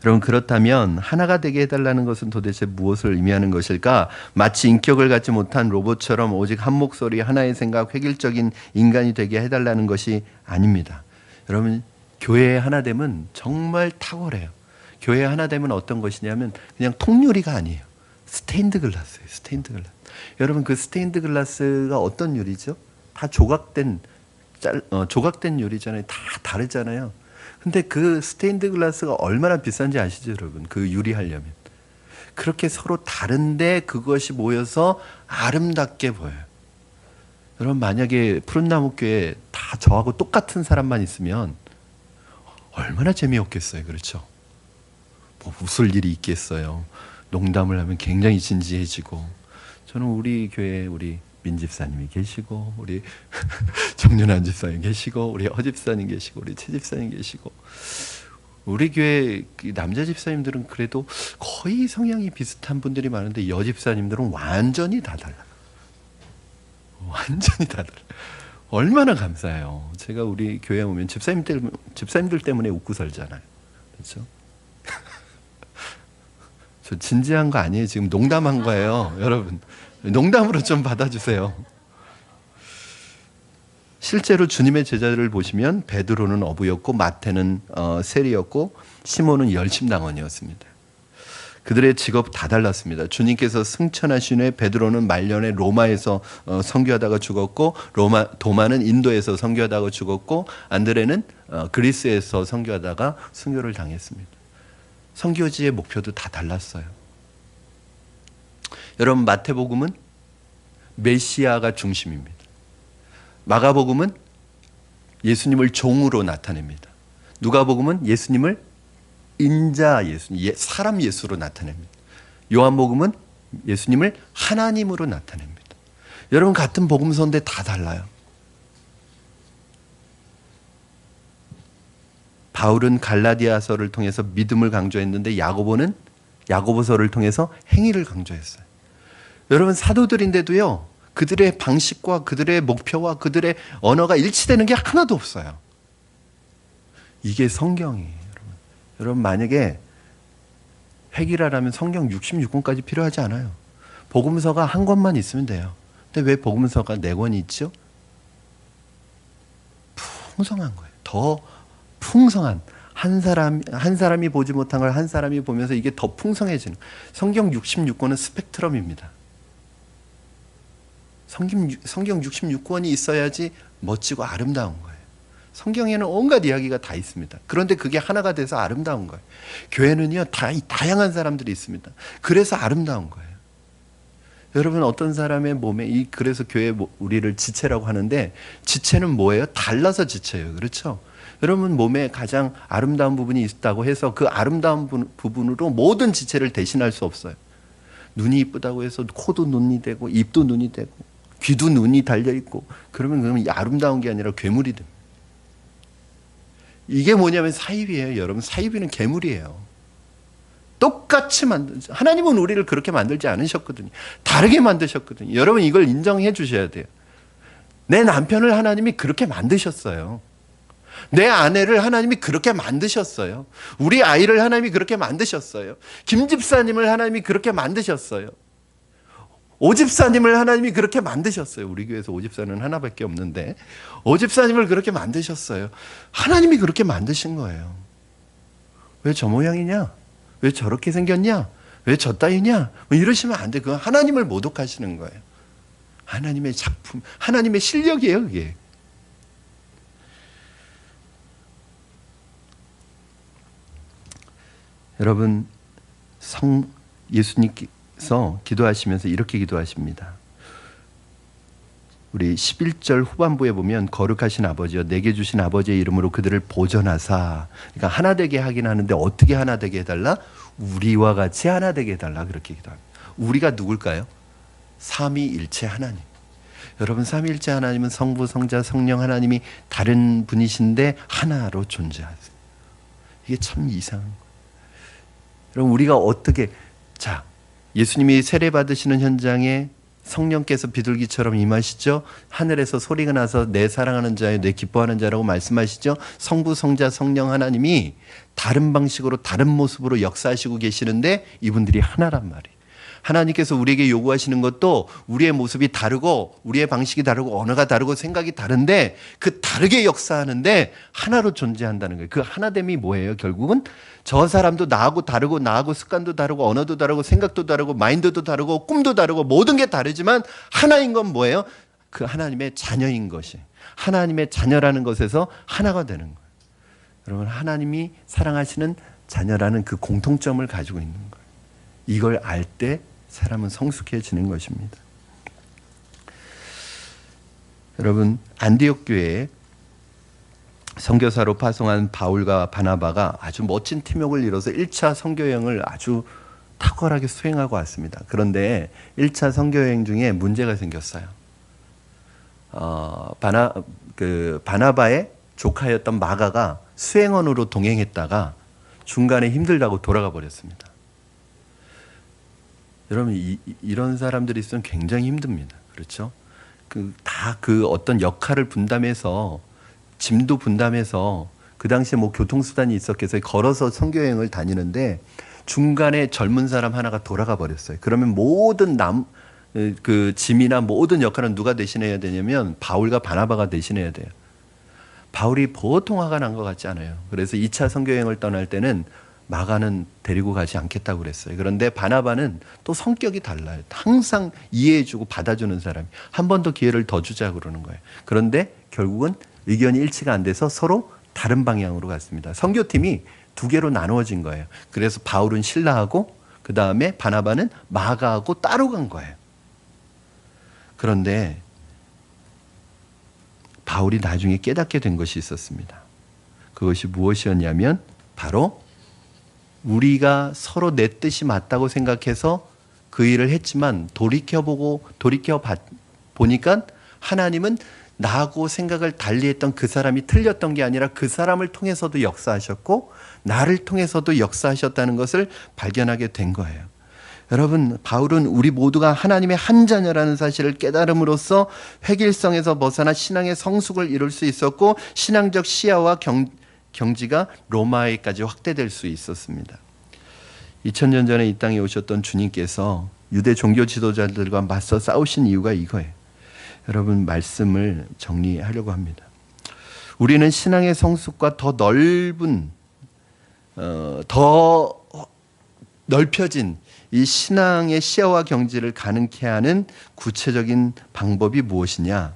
여러분, 그렇다면 하나가 되게 해달라는 것은 도대체 무엇을 의미하는 것일까? 마치 인격을 갖지 못한 로봇처럼 오직 한 목소리, 하나의 생각, 획일적인 인간이 되게 해달라는 것이 아닙니다. 여러분, 교회의 하나됨은 정말 탁월해요. 교회 하나됨은 어떤 것이냐면 그냥 통유리가 아니에요. 스테인드 글라스예요. 스테인드 글라스. 여러분, 그 스테인드 글라스가 어떤 유리죠? 다 조각된 유리잖아요. 다 다르잖아요. 근데 그 스테인드 글라스가 얼마나 비싼지 아시죠, 여러분? 그 유리 하려면. 그렇게 서로 다른데 그것이 모여서 아름답게 보여요. 여러분, 만약에 푸른나무교회 다 저하고 똑같은 사람만 있으면 얼마나 재미없겠어요. 그렇죠? 뭐 웃을 일이 있겠어요. 농담을 하면 굉장히 진지해지고. 저는 우리 교회에 우리 민 집사님이 계시고, 우리 정윤환 집사님 계시고, 우리 허 집사님 계시고, 우리 최 집사님 계시고, 우리 교회 남자 집사님들은 그래도 거의 성향이 비슷한 분들이 많은데 여 집사님들은 완전히 다 달라요. 완전히 다 달라요. 얼마나 감사해요. 제가 우리 교회에 오면 집사님들 때문에 웃고 살잖아요. 그렇죠? 저 진지한 거 아니에요. 지금 농담한 거예요. 여러분, 농담으로 좀 받아주세요. 실제로 주님의 제자들을 보시면 베드로는 어부였고, 마태는 세리였고, 시몬은 열심당원이었습니다. 그들의 직업 다 달랐습니다. 주님께서 승천하신 후에 베드로는 말년에 로마에서 선교하다가 죽었고, 도마는 인도에서 선교하다가 죽었고, 안드레는 그리스에서 선교하다가 순교를 당했습니다. 선교지의 목표도 다 달랐어요. 여러분, 마태복음은 메시아가 중심입니다. 마가복음은 예수님을 종으로 나타냅니다. 누가복음은 예수님을 인자 예수님, 사람 예수로 나타냅니다. 요한복음은 예수님을 하나님으로 나타냅니다. 여러분, 같은 복음서인데 다 달라요. 바울은 갈라디아서를 통해서 믿음을 강조했는데 야고보서를 통해서 행위를 강조했어요. 여러분, 사도들인데도요, 그들의 방식과 그들의 목표와 그들의 언어가 일치되는 게 하나도 없어요. 이게 성경이에요. 여러분, 만약에 획일하라면 성경 66권까지 필요하지 않아요. 복음서가 한 권만 있으면 돼요. 근데 왜 복음서가 4권이 있죠? 풍성한 거예요. 더 풍성한, 한 사람이 보지 못한 걸 한 사람이 보면서 이게 더 풍성해지는. 성경 66권은 스펙트럼입니다. 성경 66권이 있어야지 멋지고 아름다운 거예요. 성경에는 온갖 이야기가 다 있습니다. 그런데 그게 하나가 돼서 아름다운 거예요. 교회는요, 다양한 사람들이 있습니다. 그래서 아름다운 거예요. 여러분, 어떤 사람의 몸에 그래서 교회 우리를 지체라고 하는데, 지체는 뭐예요? 달라서 지체예요. 그렇죠? 여러분, 몸에 가장 아름다운 부분이 있다고 해서 그 아름다운 부분으로 모든 지체를 대신할 수 없어요. 눈이 이쁘다고 해서 코도 눈이 되고, 입도 눈이 되고, 귀도 눈이 달려있고, 그러면 아름다운 게 아니라 괴물이 됩니다. 이게 뭐냐면 사이비예요. 여러분, 사이비는 괴물이에요. 똑같이 하나님은 우리를 그렇게 만들지 않으셨거든요. 다르게 만드셨거든요. 여러분, 이걸 인정해 주셔야 돼요. 내 남편을 하나님이 그렇게 만드셨어요. 내 아내를 하나님이 그렇게 만드셨어요. 우리 아이를 하나님이 그렇게 만드셨어요. 김 집사님을 하나님이 그렇게 만드셨어요. 오 집사님을 하나님이 그렇게 만드셨어요. 우리 교회에서 오 집사는 하나밖에 없는데 오 집사님을 그렇게 만드셨어요. 하나님이 그렇게 만드신 거예요. 왜 저 모양이냐? 왜 저렇게 생겼냐? 왜 저 따위냐? 뭐 이러시면 안 돼. 그건 하나님을 모독하시는 거예요. 하나님의 작품, 하나님의 실력이에요, 그게. 여러분, 예수님께서 기도하시면서 이렇게 기도하십니다. 우리 11절 후반부에 보면 거룩하신 아버지여 내게 주신 아버지의 이름으로 그들을 보전하사, 그러니까 하나 되게 하긴 하는데 어떻게 하나 되게 해달라? 우리와 같이 하나 되게 해달라, 그렇게 기도합니다. 우리가 누굴까요? 삼위일체 하나님. 여러분 삼위일체 하나님은 성부, 성자, 성령 하나님이 다른 분이신데 하나로 존재하세요. 이게 참 이상한 거예요. 여러분 우리가 어떻게 예수님이 세례 받으시는 현장에 성령께서 비둘기처럼 임하시죠. 하늘에서 소리가 나서 내 사랑하는 자여 내 기뻐하는 자라고 말씀하시죠. 성부, 성자, 성령 하나님이 다른 방식으로 다른 모습으로 역사하시고 계시는데 이분들이 하나란 말이에요. 하나님께서 우리에게 요구하시는 것도 우리의 모습이 다르고 우리의 방식이 다르고 언어가 다르고 생각이 다른데 그 다르게 역사하는데 하나로 존재한다는 거예요. 그 하나됨이 뭐예요? 결국은 저 사람도 나하고 다르고 나하고 습관도 다르고 언어도 다르고 생각도 다르고 마인드도 다르고 꿈도 다르고 모든 게 다르지만 하나인 건 뭐예요? 그 하나님의 자녀인 것이 하나님의 자녀라는 것에서 하나가 되는 거예요. 여러분 하나님이 사랑하시는 자녀라는 그 공통점을 가지고 있는 거예요. 이걸 알 때 사람은 성숙해지는 것입니다. 여러분 안디옥 교회에 선교사로 파송한 바울과 바나바가 아주 멋진 팀워크를 이뤄서 1차 선교여행을 아주 탁월하게 수행하고 왔습니다. 그런데 1차 선교여행 중에 문제가 생겼어요. 바나바의 조카였던 마가가 수행원으로 동행했다가 중간에 힘들다고 돌아가 버렸습니다. 여러분 이런 사람들이 있으면 굉장히 힘듭니다. 그렇죠? 그 어떤 역할을 분담해서 짐도 분담해서 그 당시에 뭐 교통수단이 있었겠어요. 걸어서 선교여행을 다니는데 중간에 젊은 사람 하나가 돌아가 버렸어요. 그러면 모든 그 짐이나 모든 역할은 누가 대신해야 되냐면 바울과 바나바가 대신해야 돼요. 바울이 보통 화가 난 것 같지 않아요. 그래서 2차 선교여행을 떠날 때는 마가는 데리고 가지 않겠다고 그랬어요. 그런데 바나바는 또 성격이 달라요. 항상 이해해주고 받아주는 사람이 한 번 더 기회를 더 주자고 그러는 거예요. 그런데 결국은 의견이 일치가 안 돼서 서로 다른 방향으로 갔습니다. 선교팀이 두 개로 나누어진 거예요. 그래서 바울은 신라하고 그 다음에 바나바는 마가하고 따로 간 거예요. 그런데 바울이 나중에 깨닫게 된 것이 있었습니다. 그것이 무엇이었냐면 바로 우리가 서로 내 뜻이 맞다고 생각해서 그 일을 했지만 돌이켜 보니까 하나님은 나하고 생각을 달리했던 그 사람이 틀렸던 게 아니라 그 사람을 통해서도 역사하셨고 나를 통해서도 역사하셨다는 것을 발견하게 된 거예요. 여러분 바울은 우리 모두가 하나님의 한 자녀라는 사실을 깨달음으로써 획일성에서 벗어나 신앙의 성숙을 이룰 수 있었고 신앙적 시야와 경지가 로마에까지 확대될 수 있었습니다. 2000년 전에 이 땅에 오셨던 주님께서 유대 종교 지도자들과 맞서 싸우신 이유가 이거예요. 여러분 말씀을 정리하려고 합니다. 우리는 신앙의 성숙과 더 넓혀진 이 신앙의 시야와 경지를 가능케 하는 구체적인 방법이 무엇이냐?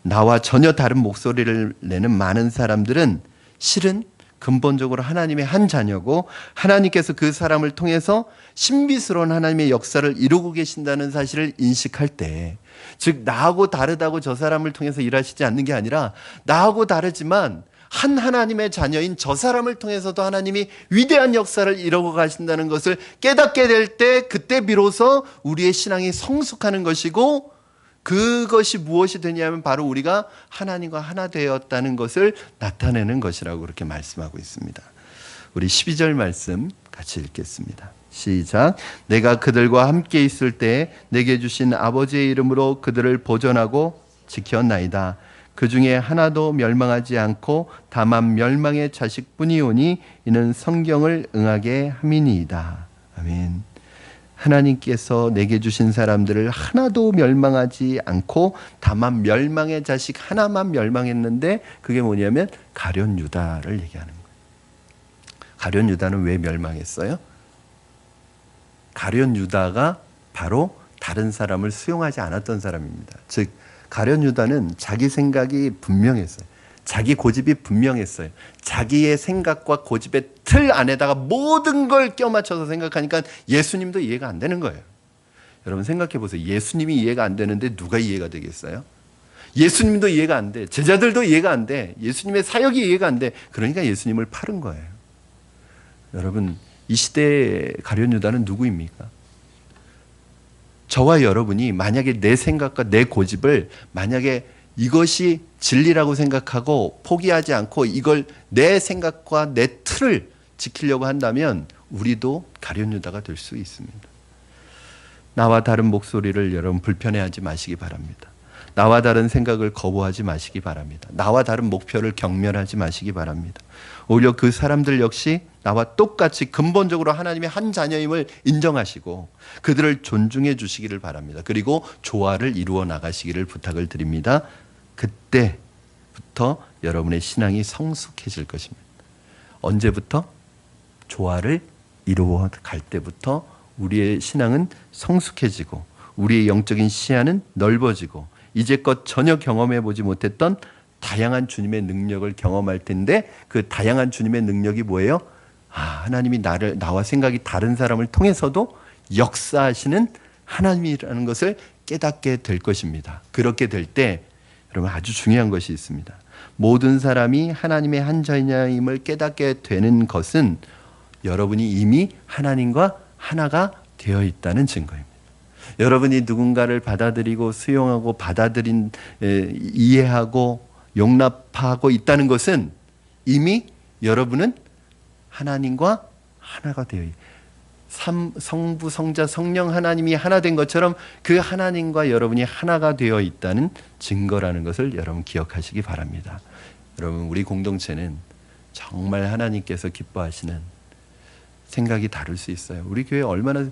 나와 전혀 다른 목소리를 내는 많은 사람들은 실은 근본적으로 하나님의 한 자녀고 하나님께서 그 사람을 통해서 신비스러운 하나님의 역사를 이루고 계신다는 사실을 인식할 때, 즉 나하고 다르다고 저 사람을 통해서 일하시지 않는 게 아니라 나하고 다르지만 한 하나님의 자녀인 저 사람을 통해서도 하나님이 위대한 역사를 이루고 가신다는 것을 깨닫게 될 때, 그때 비로소 우리의 신앙이 성숙하는 것이고, 그것이 무엇이 되냐면 바로 우리가 하나님과 하나 되었다는 것을 나타내는 것이라고 그렇게 말씀하고 있습니다. 우리 12절 말씀 같이 읽겠습니다. 시작. 내가 그들과 함께 있을 때 내게 주신 아버지의 이름으로 그들을 보존하고 지켰나이다. 그 중에 하나도 멸망하지 않고 다만 멸망의 자식뿐이오니 이는 성경을 응하게 함이니이다. 아멘. 하나님께서 내게 주신 사람들을 하나도 멸망하지 않고 다만 멸망의 자식 하나만 멸망했는데, 그게 뭐냐면 가룟 유다를 얘기하는 거예요. 가룟 유다는 왜 멸망했어요? 가룟 유다가 바로 다른 사람을 수용하지 않았던 사람입니다. 즉 가룟 유다는 자기 생각이 분명했어요. 자기 고집이 분명했어요. 자기의 생각과 고집의 틀 안에다가 모든 걸 껴맞춰서 생각하니까 예수님도 이해가 안 되는 거예요. 여러분 생각해 보세요. 예수님이 이해가 안 되는데 누가 이해가 되겠어요? 예수님도 이해가 안 돼. 제자들도 이해가 안 돼. 예수님의 사역이 이해가 안 돼. 그러니까 예수님을 팔은 거예요. 여러분 이 시대의 가룟 유다는 누구입니까? 저와 여러분이 만약에 내 생각과 내 고집을 만약에 이것이 진리라고 생각하고 포기하지 않고 이걸 내 생각과 내 틀을 지키려고 한다면 우리도 가룟 유다가 될 수 있습니다. 나와 다른 목소리를 여러분 불편해하지 마시기 바랍니다. 나와 다른 생각을 거부하지 마시기 바랍니다. 나와 다른 목표를 경멸하지 마시기 바랍니다. 오히려 그 사람들 역시 나와 똑같이 근본적으로 하나님의 한 자녀임을 인정하시고 그들을 존중해 주시기를 바랍니다. 그리고 조화를 이루어 나가시기를 부탁을 드립니다. 그때부터 여러분의 신앙이 성숙해질 것입니다. 언제부터? 조화를 이루어 갈 때부터 우리의 신앙은 성숙해지고 우리의 영적인 시야는 넓어지고 이제껏 전혀 경험해 보지 못했던 다양한 주님의 능력을 경험할 텐데 그 다양한 주님의 능력이 뭐예요? 하나님이 나와 생각이 다른 사람을 통해서도 역사하시는 하나님이라는 것을 깨닫게 될 것입니다. 그렇게 될 때 여러분 아주 중요한 것이 있습니다. 모든 사람이 하나님의 한 자녀임을 깨닫게 되는 것은 여러분이 이미 하나님과 하나가 되어 있다는 증거입니다. 여러분이 누군가를 받아들이고 수용하고 이해하고 용납하고 있다는 것은 이미 여러분은 하나님과 하나가 되어 있어요. 성부, 성자, 성령 하나님이 하나 된 것처럼 그 하나님과 여러분이 하나가 되어 있다는 증거라는 것을 여러분 기억하시기 바랍니다. 여러분 우리 공동체는 정말 하나님께서 기뻐하시는 생각이 다를 수 있어요. 우리 교회 얼마나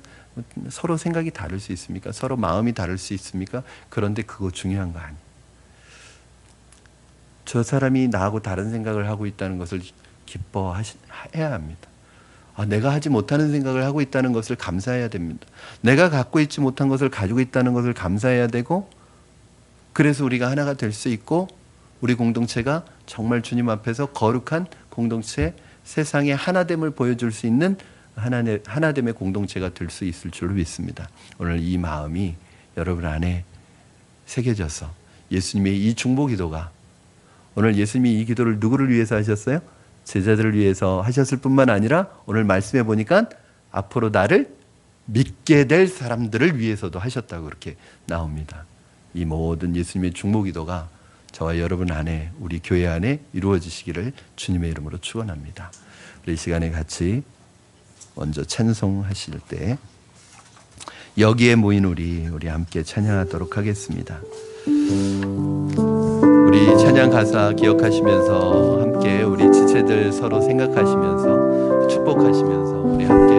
서로 생각이 다를 수 있습니까? 서로 마음이 다를 수 있습니까? 그런데 그거 중요한 거 아니에요. 저 사람이 나하고 다른 생각을 하고 있다는 것을 기뻐해야 합니다. 내가 하지 못하는 생각을 하고 있다는 것을 감사해야 됩니다. 내가 갖고 있지 못한 것을 가지고 있다는 것을 감사해야 되고 그래서 우리가 하나가 될 수 있고 우리 공동체가 정말 주님 앞에서 거룩한 공동체 세상의 하나됨을 보여줄 수 있는 하나됨의 공동체가 될 수 있을 줄로 믿습니다. 오늘 이 마음이 여러분 안에 새겨져서 예수님의 이 중보 기도가 오늘 예수님이 이 기도를 누구를 위해서 하셨어요? 제자들을 위해서 하셨을 뿐만 아니라 오늘 말씀해 보니까 앞으로 나를 믿게 될 사람들을 위해서도 하셨다고 그렇게 나옵니다. 이 모든 예수님의 중보 기도가 저와 여러분 안에 우리 교회 안에 이루어지시기를 주님의 이름으로 축원합니다. 우리 이 시간에 같이 먼저 찬송하실 때 여기에 모인 우리 함께 찬양하도록 하겠습니다. 우리 찬양 가사 기억하시면서 함께 우리 지체들 서로 생각하시면서 축복하시면서 우리 함께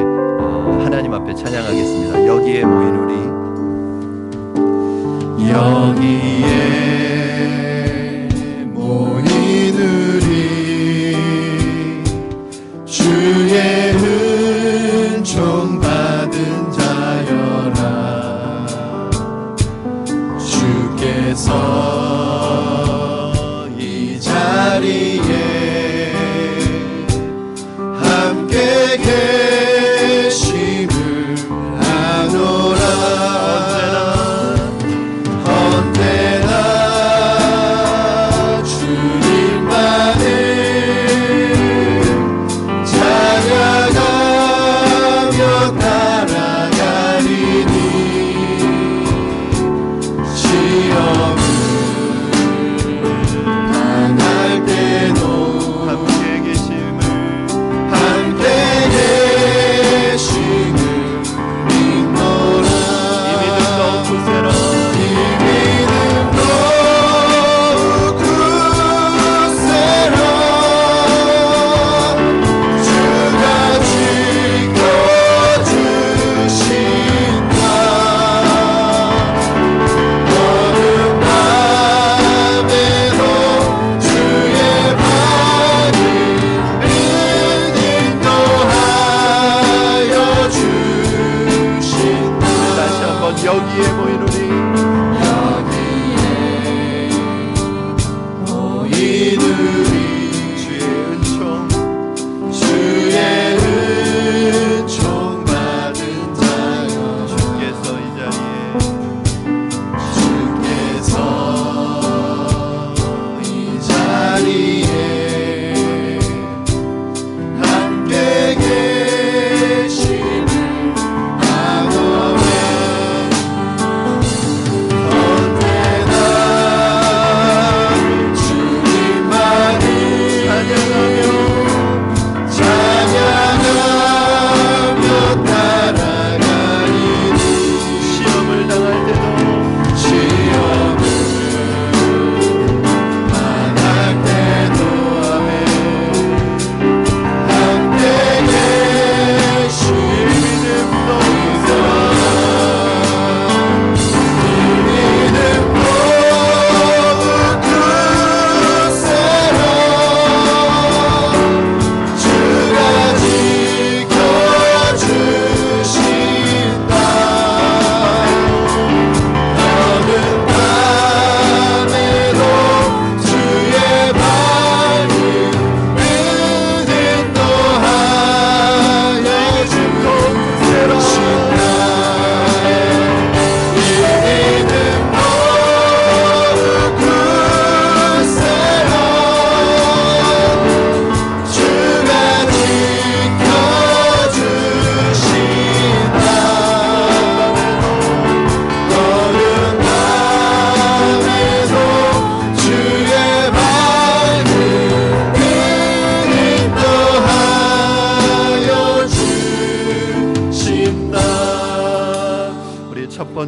하나님 앞에 찬양하겠습니다. 여기에 모인 우리 여기에 모인 우리 주의 은총 받은 자여라 주께서 이 자리에 함께 계심을 아노라 언제나 주님만을 찬양하며 따라가리니 시험은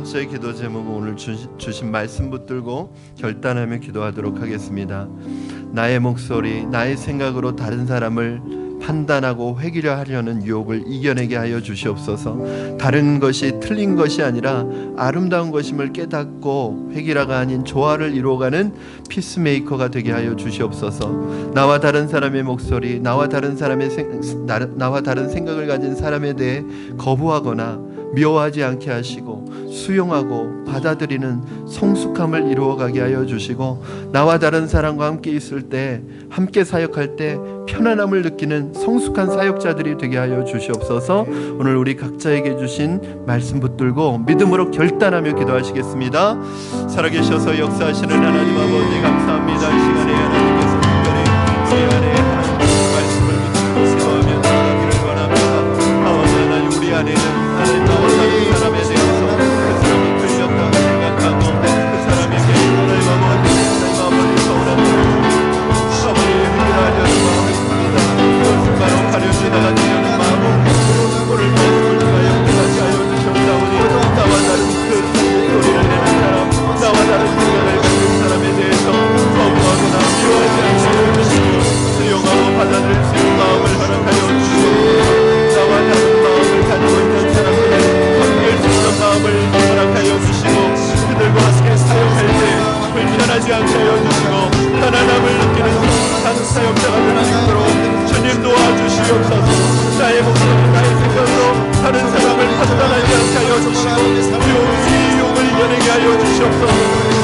번째 기도 제목은 오늘 주신 말씀 붙들고 결단하며 기도하도록 하겠습니다. 나의 목소리, 나의 생각으로 다른 사람을 판단하고 회귀려 하려는 유혹을 이겨내게 하여 주시옵소서. 다른 것이 틀린 것이 아니라 아름다운 것임을 깨닫고 회귀라가 아닌 조화를 이루어가는 피스메이커가 되게 하여 주시옵소서. 나와 다른 사람의 목소리, 나와 다른 생각을 가진 사람에 대해 거부하거나 미워하지 않게 하시고 수용하고 받아들이는 성숙함을 이루어가게 하여 주시고, 나와 다른 사람과 함께 있을 때, 함께 사역할 때 편안함을 느끼는 성숙한 사역자들이 되게 하여 주시옵소서. 오늘 우리 각자에게 주신 말씀 붙들고 믿음으로 결단하며 기도하시겠습니다. 살아계셔서 역사하시는 하나님 아버지 감사합니다. 이 시간에 하나님께서 특별히 제 안에 하나님의 말씀을 믿고 세워하며 나가기를 원합니다. 아버지 하나님, 우리 안에는 하나님 나와 다른 사람에 대해서 그 사람이 틀렸다고 생각하고 그 사람에게 하나님 아버지 서운한 아버지 해결하려는 마음이 있습니다. 그것은 바로 가려주다가 되려는 마음을 물가에 다시 하여 주셨사오니, 나와 다른 그 소리를 내는 사람, 나와 다른 생각을 가진 사람에 대해서 거부하거나 미워하지 않게 하여 주시고 수용하고 받아들일 수 있는 마음을 허락하여 주시고, 나와 다른 마음을 가지고 있는 사람들의 함께할 수 있는 마음을 허락하여 주시고, 그들과 함께 사역할 때 불편하지 않게 하여 주시고 편안함을 느끼는 한 사역자가 될 수 있도록 주님 도와주시옵소서. 나의 목소리, 나의 생각으로 다른 사람을 판단하지 않게 하여 주시고 유혹을 이겨내게 하여 주시옵소서.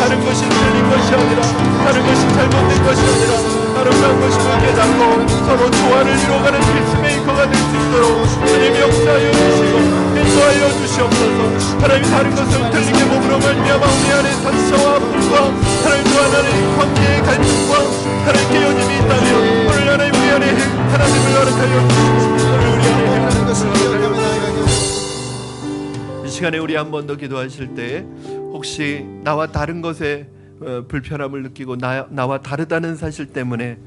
다른 것이 틀린 것이 아니라, 다른 것이 잘못된 것이 아니라 아름다운 것임을 깨닫고 서로 조화를 이루어가는 피스메이커가 될 수 있도록 주님 역사하여 주시고 인도하여 주시옵소서. 하나님, 다른 것을 틀리게 몸으로 말미암아 우리 안에 상처와 아픔과 하나님과 하나님의 관계의 갈등과 하나님 깨어짐이 있다면 오늘 하나님 우리 안에 하나님을 허락하여 주시고 오늘 우리 안에 행하는 것을 허락하여 주시고, 이 시간에 우리 한 번 더 기도하실 때 혹시 나와 다른 것에 불편함을 느끼고 나와 다르다는 사실 때문에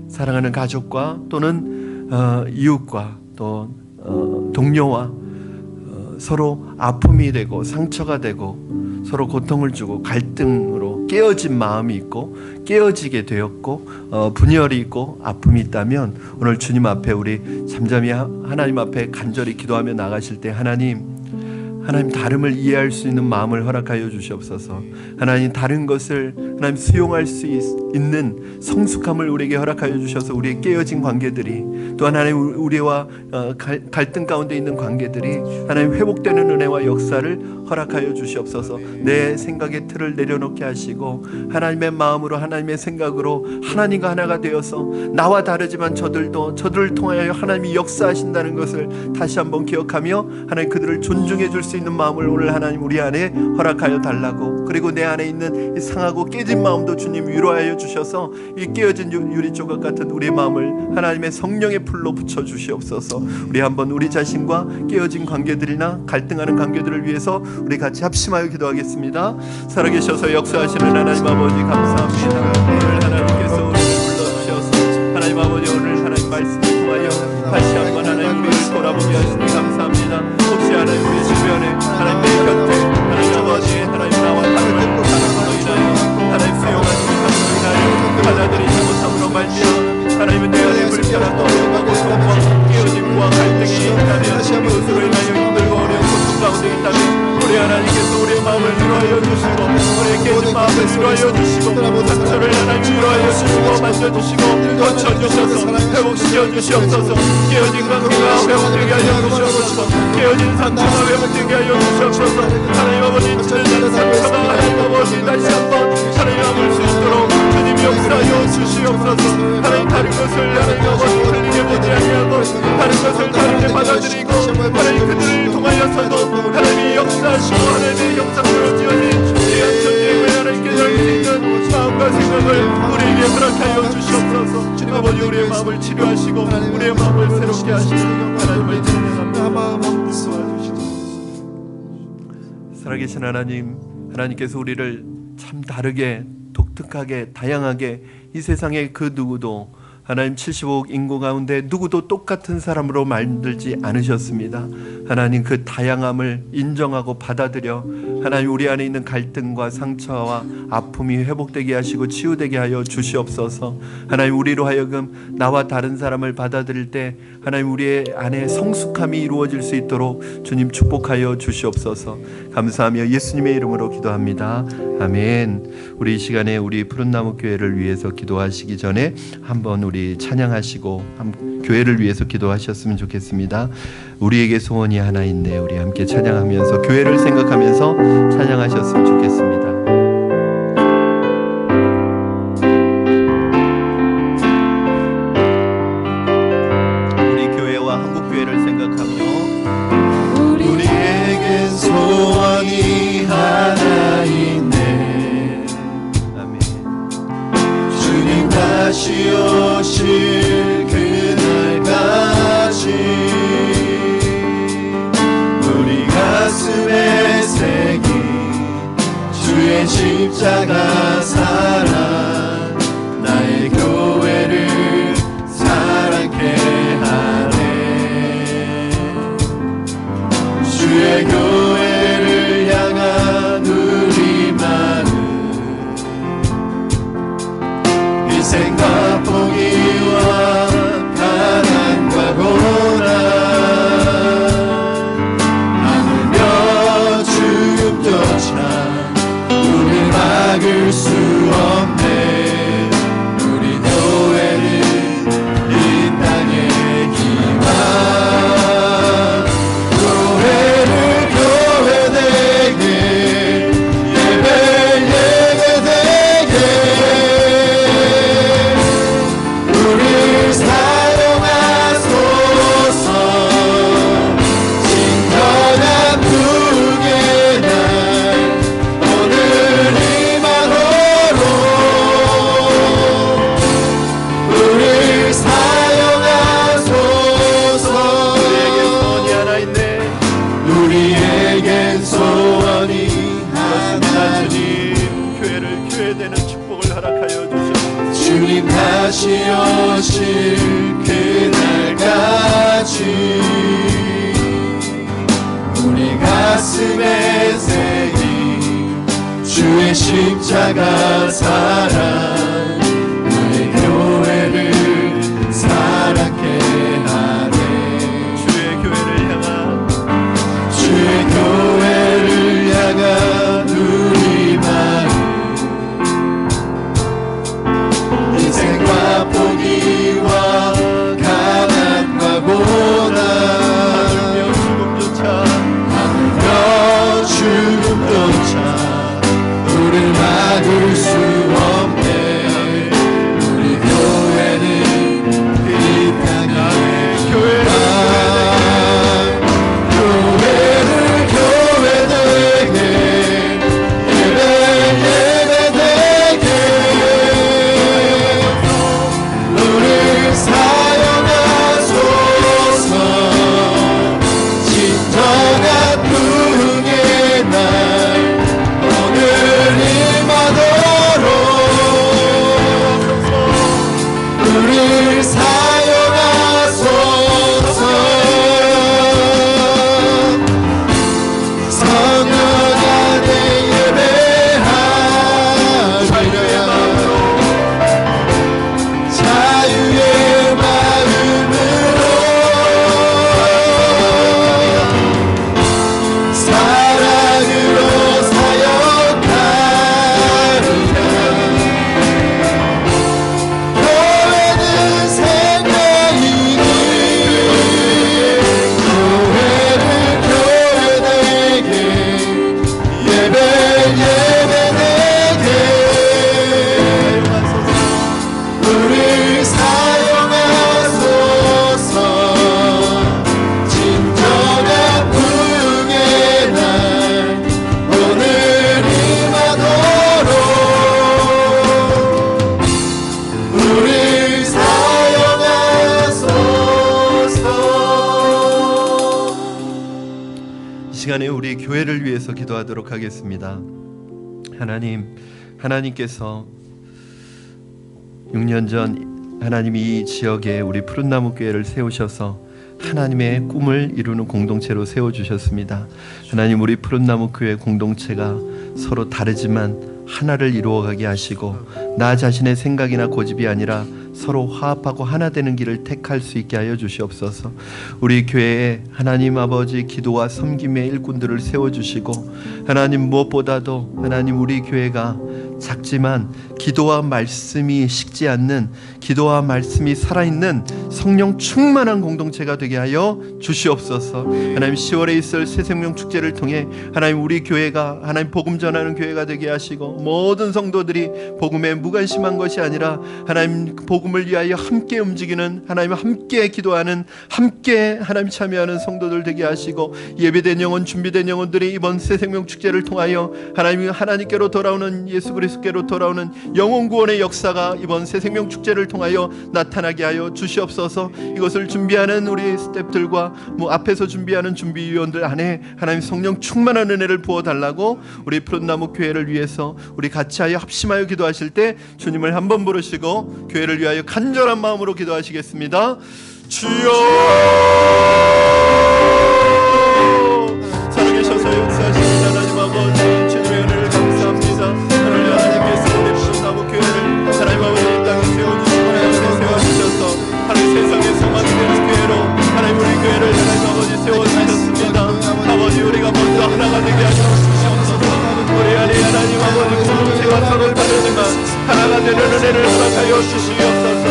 사랑하는 가족과 또는 이웃과 또 동료와 서로 아픔이 되고 상처가 되고 서로 고통을 주고 갈등으로 깨어진 마음이 있고 깨어지게 되었고 분열이 있고 아픔이 있다면 오늘 주님 앞에 우리 잠잠히 하나님 앞에 간절히 기도하며 나가실 때 하나님 다름을 이해할 수 있는 마음을 허락하여 주시옵소서. 하나님, 다른 것을 하나님 수용할 수 있는 성숙함을 우리에게 허락하여 주셔서 우리의 깨어진 관계들이, 또한 하나님 우리와 갈등 가운데 있는 관계들이 하나님 회복되는 은혜와 역사를 허락하여 주시옵소서. 내 생각의 틀을 내려놓게 하시고 하나님의 마음으로 하나님의 생각으로 하나님과 하나가 되어서 나와 다르지만 저들을 통하여 하나님이 역사하신다는 것을 다시 한번 기억하며 하나님 그들을 존중해 줄 수 있는 마음을 오늘 하나님 우리 안에 허락하여 달라고, 그리고 내 안에 있는 이 상하고 깨진 마음도 주님 위로하여 주셔서 이 깨어진 유리조각 같은 우리의 마음을 하나님의 성령의 풀로 붙여 주시옵소서. 우리 한번 우리 자신과 깨어진 관계들이나 갈등하는 관계들을 위해서 우리 같이 합심하여 기도하겠습니다. 살아계셔서 역사하시는 하나님 아버지 감사합니다. 오늘 하나님께서 우리를 불러주셔서 하나님 아버지 오늘 하나님 말씀을 통하여 다시 한번 하나님 우리를 돌아보게 하시니 감사합니다. 혹시 하나님 우리 주변에 하나님 내 곁에 하나님 아버지 하나님 나와 다른 걸로 인하여 하나님 수용하지 못함으로 인하여 받아들이지 못함으로 말미암아 하나님은 내 안에 불편한 어려움과 고통과 깨어짐과 갈등이 있다면 그것으로 인하여 힘들고 어려운 고통 가운데 있다면 우리 하나님께서 우리의 마음을 위로하여 주시고 우리의 깨진 마음을 위로하여 주시고 상처를 하나님 위로하여 주시고 만져주시고 고쳐주셔서 회복시켜 주시옵소서. 깨어진 관계가 회복되게 하여 주시옵소서. 깨어진 상처가 회복되게 하여 주시옵소서. 하나님 아버지 찢어진 상처가 하나님 아버지 다시 한번 하나님 아버지 수 있도록 주님 역사하여 주시옵소서. 하나님 다른 것을 하나님 아버지 틀리게 보지 아니하고 다른 것을 다르게 받아들이고 하나님 그들을 통하여서도 하나님이 역사하시고 하나님의 형상으로 지어진 귀한 존재임을 하나님께 열 수 있는 마음과 생각을 우리에게 허락하여 주시옵소서. 주님 아버지 우리의 마음을 치료하시고 우리의 마음을 새롭게 하시고 하나님을 찬양합니다. 도와주시옵소서. 살아계신 하나님께서 우리를 참 다르게 독특하게 다양하게 이 세상의 그 누구도 하나님 75억 인구 가운데 누구도 똑같은 사람으로 만들지 않으셨습니다. 하나님 그 다양함을 인정하고 받아들여 하나님, 우리 안에 있는 갈등과 상처와 아픔이 회복되게 하시고 치유되게 하여 주시옵소서. 하나님, 우리로 하여금 나와 다른 사람을 받아들일 때 하나님, 우리의 안에 성숙함이 이루어질 수 있도록 주님 축복하여 주시옵소서. 감사하며 예수님의 이름으로 기도합니다. 아멘. 우리 이 시간에 우리 푸른나무 교회를 위해서 기도하시기 전에 한번 우리 찬양하시고 교회를 위해서 기도하셨으면 좋겠습니다. 우리에게 소원이 하나 있네. 우리 함께 찬양하면서 교회를 생각하면서 찬양하셨으면 좋겠습니다. 우리 교회와 한국 교회를 생각하며 우리에겐 소원이 하나 있네. 아멘. 주님 다시 오실 그날까지 우리 가슴에 새긴 주의 십자가 사랑, 나의 교회를 사랑케 하네. 주의 교회를 향한 우리 마음, 희생과 포기와 가난과 고난, 하물며 죽음조차 우릴 막을 수 없네. 우리 교회는 이 땅의 희망, 교회를 교회되게, 예배 예배되게 우릴 사용하소서. 진정한 부흥의 날 오늘 임하도록 우릴 사용하소서. 우리에겐 소원이 하나 있네. 우리에겐 소원이 하나 주님, 교회를 교회되는 축복을 허락하여 주시옵소서. 주님 다시 오실 그날까지 우리 가슴에 새긴 주의 십자가 사랑, 나의 교회를 사랑케 하네. 주의 교회를 향한 주의 교회를 향한 우리 마음, 희생과 포기와 가난과 고난, 하물며 죽음조차 하물며 죽음조차 우릴 막을 수 없네. 우리 교회는 이 땅의 교회를 교회를 교회되게, 예배 예배되게 우릴 사용하소서. 진정한 부흥의 날 오늘 임하도록 우릴 사용하소서. 성령 안에 예배하리라. 자유의 마음으로 사랑으로 사역하리라. 교회는 생명이니 교회를 교회되게, 예배 예배되게 우릴 사용하소서. 진정한 부흥의 날 오늘 임하도록 우릴 사용하소서. 이 시간에 우리 교회를 위해서 기도하도록 하겠습니다. 하나님께서 6년 전 하나님이 이 지역에 우리 푸른나무 교회를 세우셔서 하나님의 꿈을 이루는 공동체로 세워주셨습니다. 하나님, 우리 푸른나무 교회 공동체가 서로 다르지만 하나를 이루어가게 하시고 나 자신의 생각이나 고집이 아니라 서로 화합하고 하나 되는 길을 택할 수 있게 하여 주시옵소서. 우리 교회에 하나님 아버지 기도와 섬김의 일꾼들을 세워주시고, 하나님 무엇보다도 하나님 우리 교회가 작지만 기도와 말씀이 식지 않는, 기도와 말씀이 살아있는 성령 충만한 공동체가 되게 하여 주시옵소서. 하나님, 10월에 있을 새생명 축제를 통해 하나님 우리 교회가 하나님 복음 전하는 교회가 되게 하시고, 모든 성도들이 복음에 무관심한 것이 아니라 하나님 복음을 위하여 함께 움직이는, 하나님 함께 기도하는, 함께 하나님 참여하는 성도들 되게 하시고, 예배된 영혼, 준비된 영혼들이 이번 새생명 축제를 통하여 하나님께로 돌아오는, 예수 그리스도께로 돌아오는 영혼 구원의 역사가 이번 새생명 축제를 통하여 나타나게 하여 주시옵소서. 이것을 준비하는 우리 스태프들과 앞에서 준비하는 준비위원들 안에 하나님 성령 충만한 은혜를 부어달라고, 우리 푸른나무 교회를 위해서 우리 같이 하여 합심하여 기도하실 때 주님을 한번 부르시고 교회를 위하여 간절한 마음으로 기도하시겠습니다. 주여, 살아계셔서 역사하시는 하나님 아버지, 주님의 은혜를 감사합니다. 하나님, 하나님께서 우리 푸른나무 교회를 하나님 아버지 이 땅에 세워주시고 세워주셔서 하나님 세상의 소망이 되는 교회로 하나님 우리 교회를 하나님 아버지 세워주셨습니다. 아버지, 우리가 먼저 하나가 되게 하시옵소서. 우리 안에 하나님 아버지 공동체가 서로 다르지만 하나가 되는 은혜를 허락하여 주시옵소서.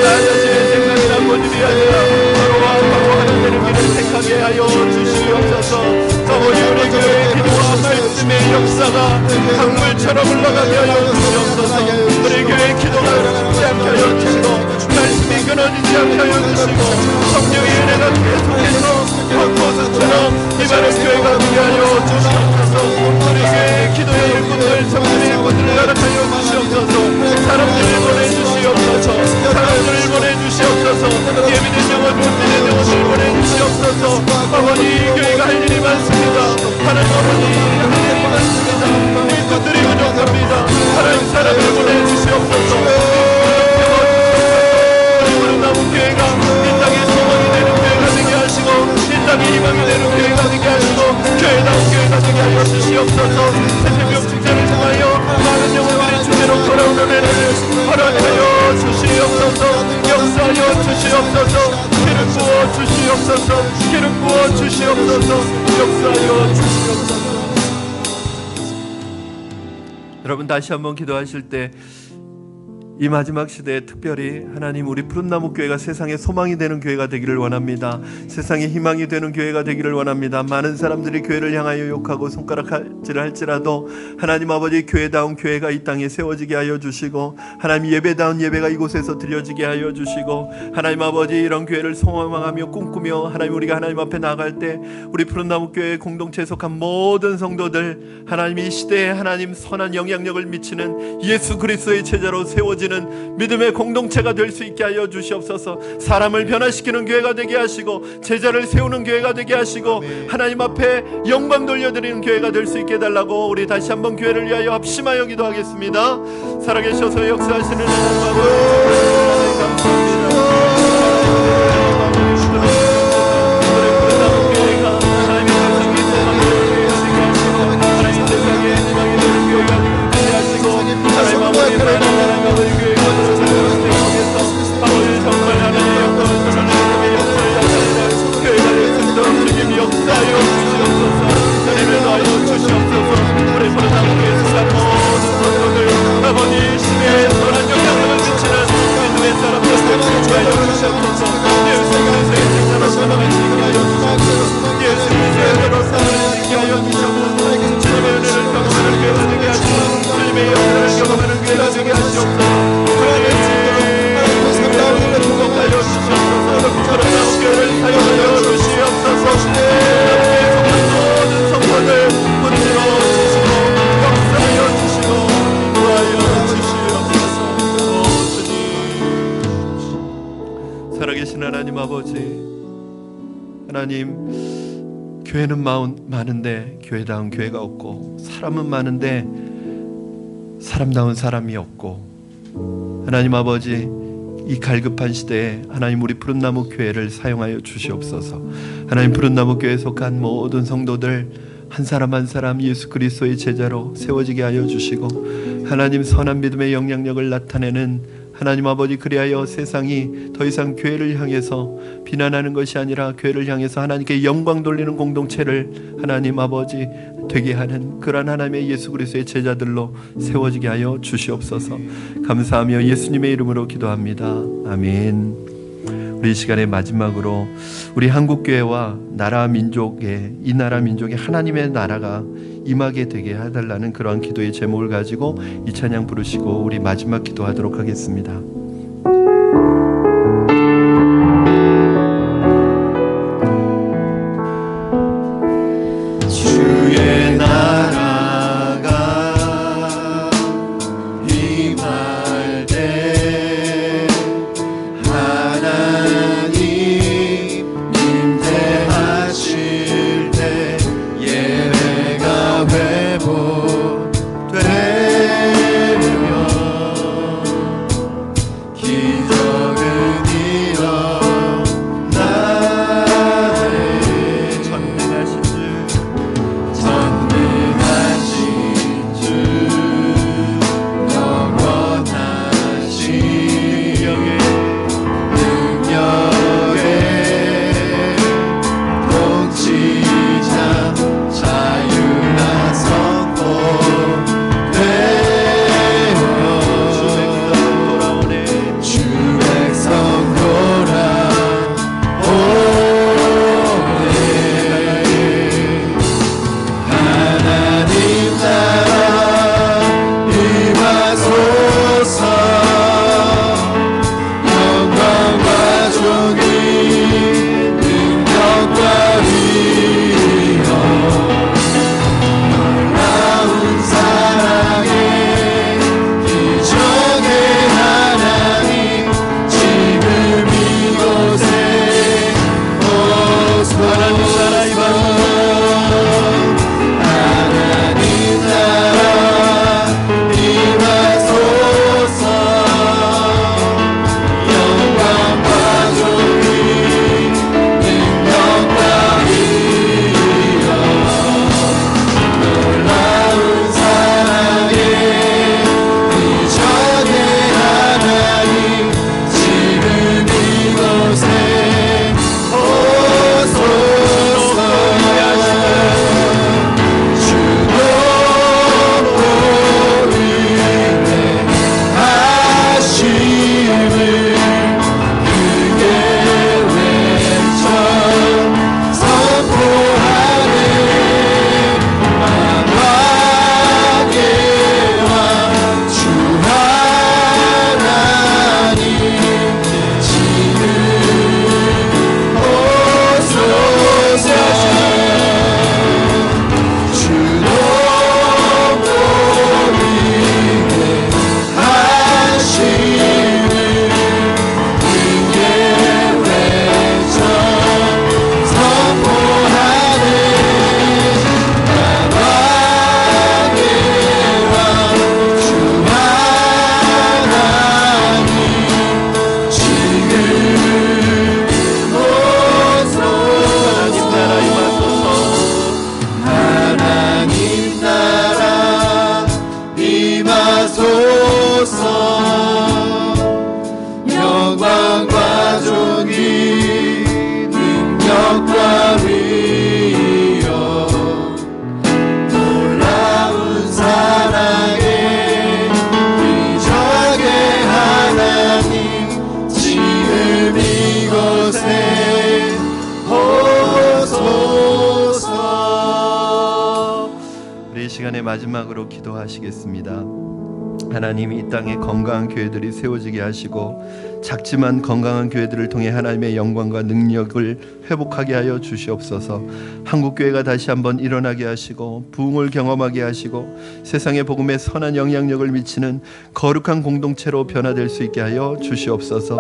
나 자신의 생각이나 고집이 아니라 서로 화합하고 하나 되는 길을 택하게 하여 주시옵소서. 아버지, 우리 교회의 기도와 말씀의 역사가 강물처럼 흘러가게 하여 주시옵소서. 우리 교회의 기도가 죽지 않게 하여 주시고 말씀이 끊어지지 않게 하여 주시고 성령의 은혜가 계속해서 벚꽃처럼 임하는 교회가 되게 하여 주시옵소서. 우리 교회의 기도의 일꾼들, 성령의 일꾼들을 허락하여 주시옵소서. 사람들을 보내주시옵소서. 사람들을 보내주시옵소서. 예비된 영혼, 준비된 영혼을 보내주시옵소서. 아버지, 이 교회가 할 일이 많습니다. 하나님 아버지, 할 일이 많습니다. 일꾼들이 부족합니다. 하나님, 사람을 보내주시옵소서. 나무 교회가 이 땅에 소망이 되는 교회가 되게 하시고, 이 땅에 희망이 되는 교회가 되게 하시고, 교회다운 교회가 되게 하여 주시옵소서. 새생명 축제를 통하여 많은 영혼들이 주께로 돌아오는 은혜를 허락하여 주시옵소서. 역사하여 주시옵소서. 기름 부어 주시옵소서. 기름 부어 주시옵소서. 역사하여 주시옵소서. 여러분, 다시 한번 기도하실 때 이 마지막 시대에 특별히 하나님 우리 푸른나무 교회가 세상의 소망이 되는 교회가 되기를 원합니다. 세상의 희망이 되는 교회가 되기를 원합니다. 많은 사람들이 교회를 향하여 욕하고 손가락질을 할지라도 하나님 아버지, 교회다운 교회가 이 땅에 세워지게 하여 주시고, 하나님 예배다운 예배가 이곳에서 드려지게 하여 주시고, 하나님 아버지, 이런 교회를 소망하며 꿈꾸며 하나님 우리가 하나님 앞에 나갈 때 우리 푸른나무 교회 공동체에 속한 모든 성도들, 하나님 이 시대에 하나님 선한 영향력을 미치는 예수 그리스도의 제자로 세워지는 믿음의 공동체가 될 수 있게 하여 주시옵소서. 사람을 변화시키는 교회가 되게 하시고, 제자를 세우는 교회가 되게 하시고, 하나님 앞에 영광 돌려드리는 교회가 될 수 있게 해달라고 우리 다시 한번 교회를 위하여 합심하여 기도하겠습니다. 살아계셔서 역사하시는 하나님 아버지, 감사합니다. 살아계신 하나님 아버지, 하나님, 교회는 많은데 교회다운 교회가 없고, 사람은 많은데 사람다운 사람이 없고, 하나님 아버지, 이 갈급한 시대에 하나님 우리 푸른나무 교회를 사용하여 주시옵소서. 하나님 푸른나무 교회에 속한 모든 성도들 한 사람 한 사람 예수 그리스도의 제자로 세워지게 하여 주시고, 하나님 선한 믿음의 영향력을 나타내는 하나님 아버지, 그리하여 세상이 더 이상 교회를 향해서 비난하는 것이 아니라 교회를 향해서 하나님께 영광 돌리는 공동체를 하나님 아버지 되게 하는 그러한 하나님의 예수 그리스도의 제자들로 세워지게 하여 주시옵소서. 감사하며 예수님의 이름으로 기도합니다. 아멘. 우리 이 시간의 마지막으로 우리 한국교회와 나라 민족의, 이 나라 민족의 하나님의 나라가 임하게 되게 해달라는 그러한 기도의 제목을 가지고 이 찬양 부르시고 우리 마지막 기도하도록 하겠습니다. 주의 나라가 임할 때 하나님 임재하실 때 예배가 회복되며 기적은 일어나네. 전능하신 주 영원하신 능력의 통치자 자유가 선포되어 주 백성 돌아오네. 하나님 나라 임하소서. 영광과 존귀 능력과 위엄 놀라운 사랑의 기적의 하나님 지금 이곳에 오소서. 하나님 나라 임하소서. 영광과 존귀 능력과 위엄 놀라운 사랑의 기적의 하나님 지금 이곳에 오소서. 주도 보이네 하심을 크게 외쳐 선포하네. 만왕의 왕 주 하나님 지금 오소서. 주도 보이네 하심을 크게 외쳐 선포하네. 만왕의 왕 주 하나님 지금 오소서. 하나님 나라 임하소서. 영광과 존귀 능력과 위엄 놀라운 사랑의 기적의 하나님 지금 이곳에 오소서. 우리 이 시간의 마지막으로 기도하시겠습니다. 하나님, 이 땅에 건강한 교회들이 세워지게 하시고 작지만 건강한 교회들을 통해 하나님의 영광과 능력을 회복하게 하여 주시옵소서. 한국교회가 다시 한번 일어나게 하시고 부흥을 경험하게 하시고 세상의 복음에 선한 영향력을 미치는 거룩한 공동체로 변화될 수 있게 하여 주시옵소서.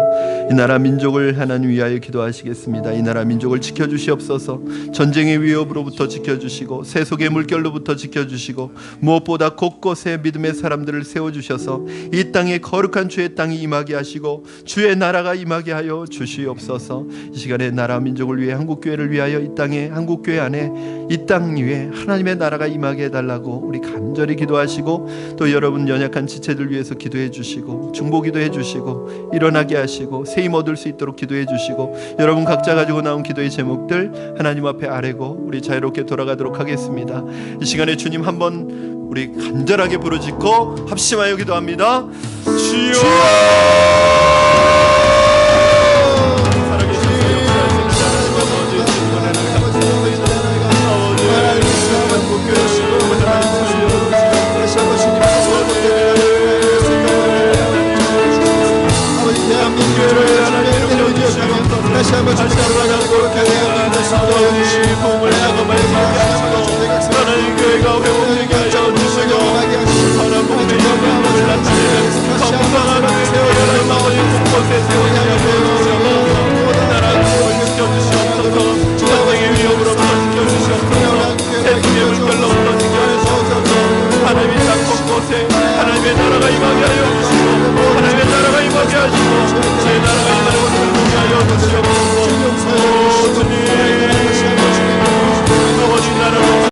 이 나라 민족을 하나님 위하여 기도하시겠습니다. 이 나라 민족을 지켜주시옵소서. 전쟁의 위협으로부터 지켜주시고 세속의 물결로부터 지켜주시고 무엇보다 곳곳에 믿음의 사람들을 세워주셔서 이 땅에 거룩한 주의 땅이 임하게 하시고 주의 나라가 임하게 하여 주시옵소서. 이 시간에 나라 민족을 위해 한국교회를 위하여 이 땅에 한국교회 안에 이 땅 위에 하나님의 나라가 임하게 해달라고 우리 간절히 기도하시고 또 여러분 연약한 지체들 위해서 기도해 주시고 중보기도해 주시고 일어나게 하시고 세임 얻을 수 있도록 기도해 주시고 여러분 각자 가지고 나온 기도의 제목들 하나님 앞에 아뢰고 우리 자유롭게 돌아가도록 하겠습니다. 이 시간에 주님 한번 우리 간절하게 부르짖고 합심하여 기도합니다. 주여 다시 한번 주님 돌아가는 거룩하게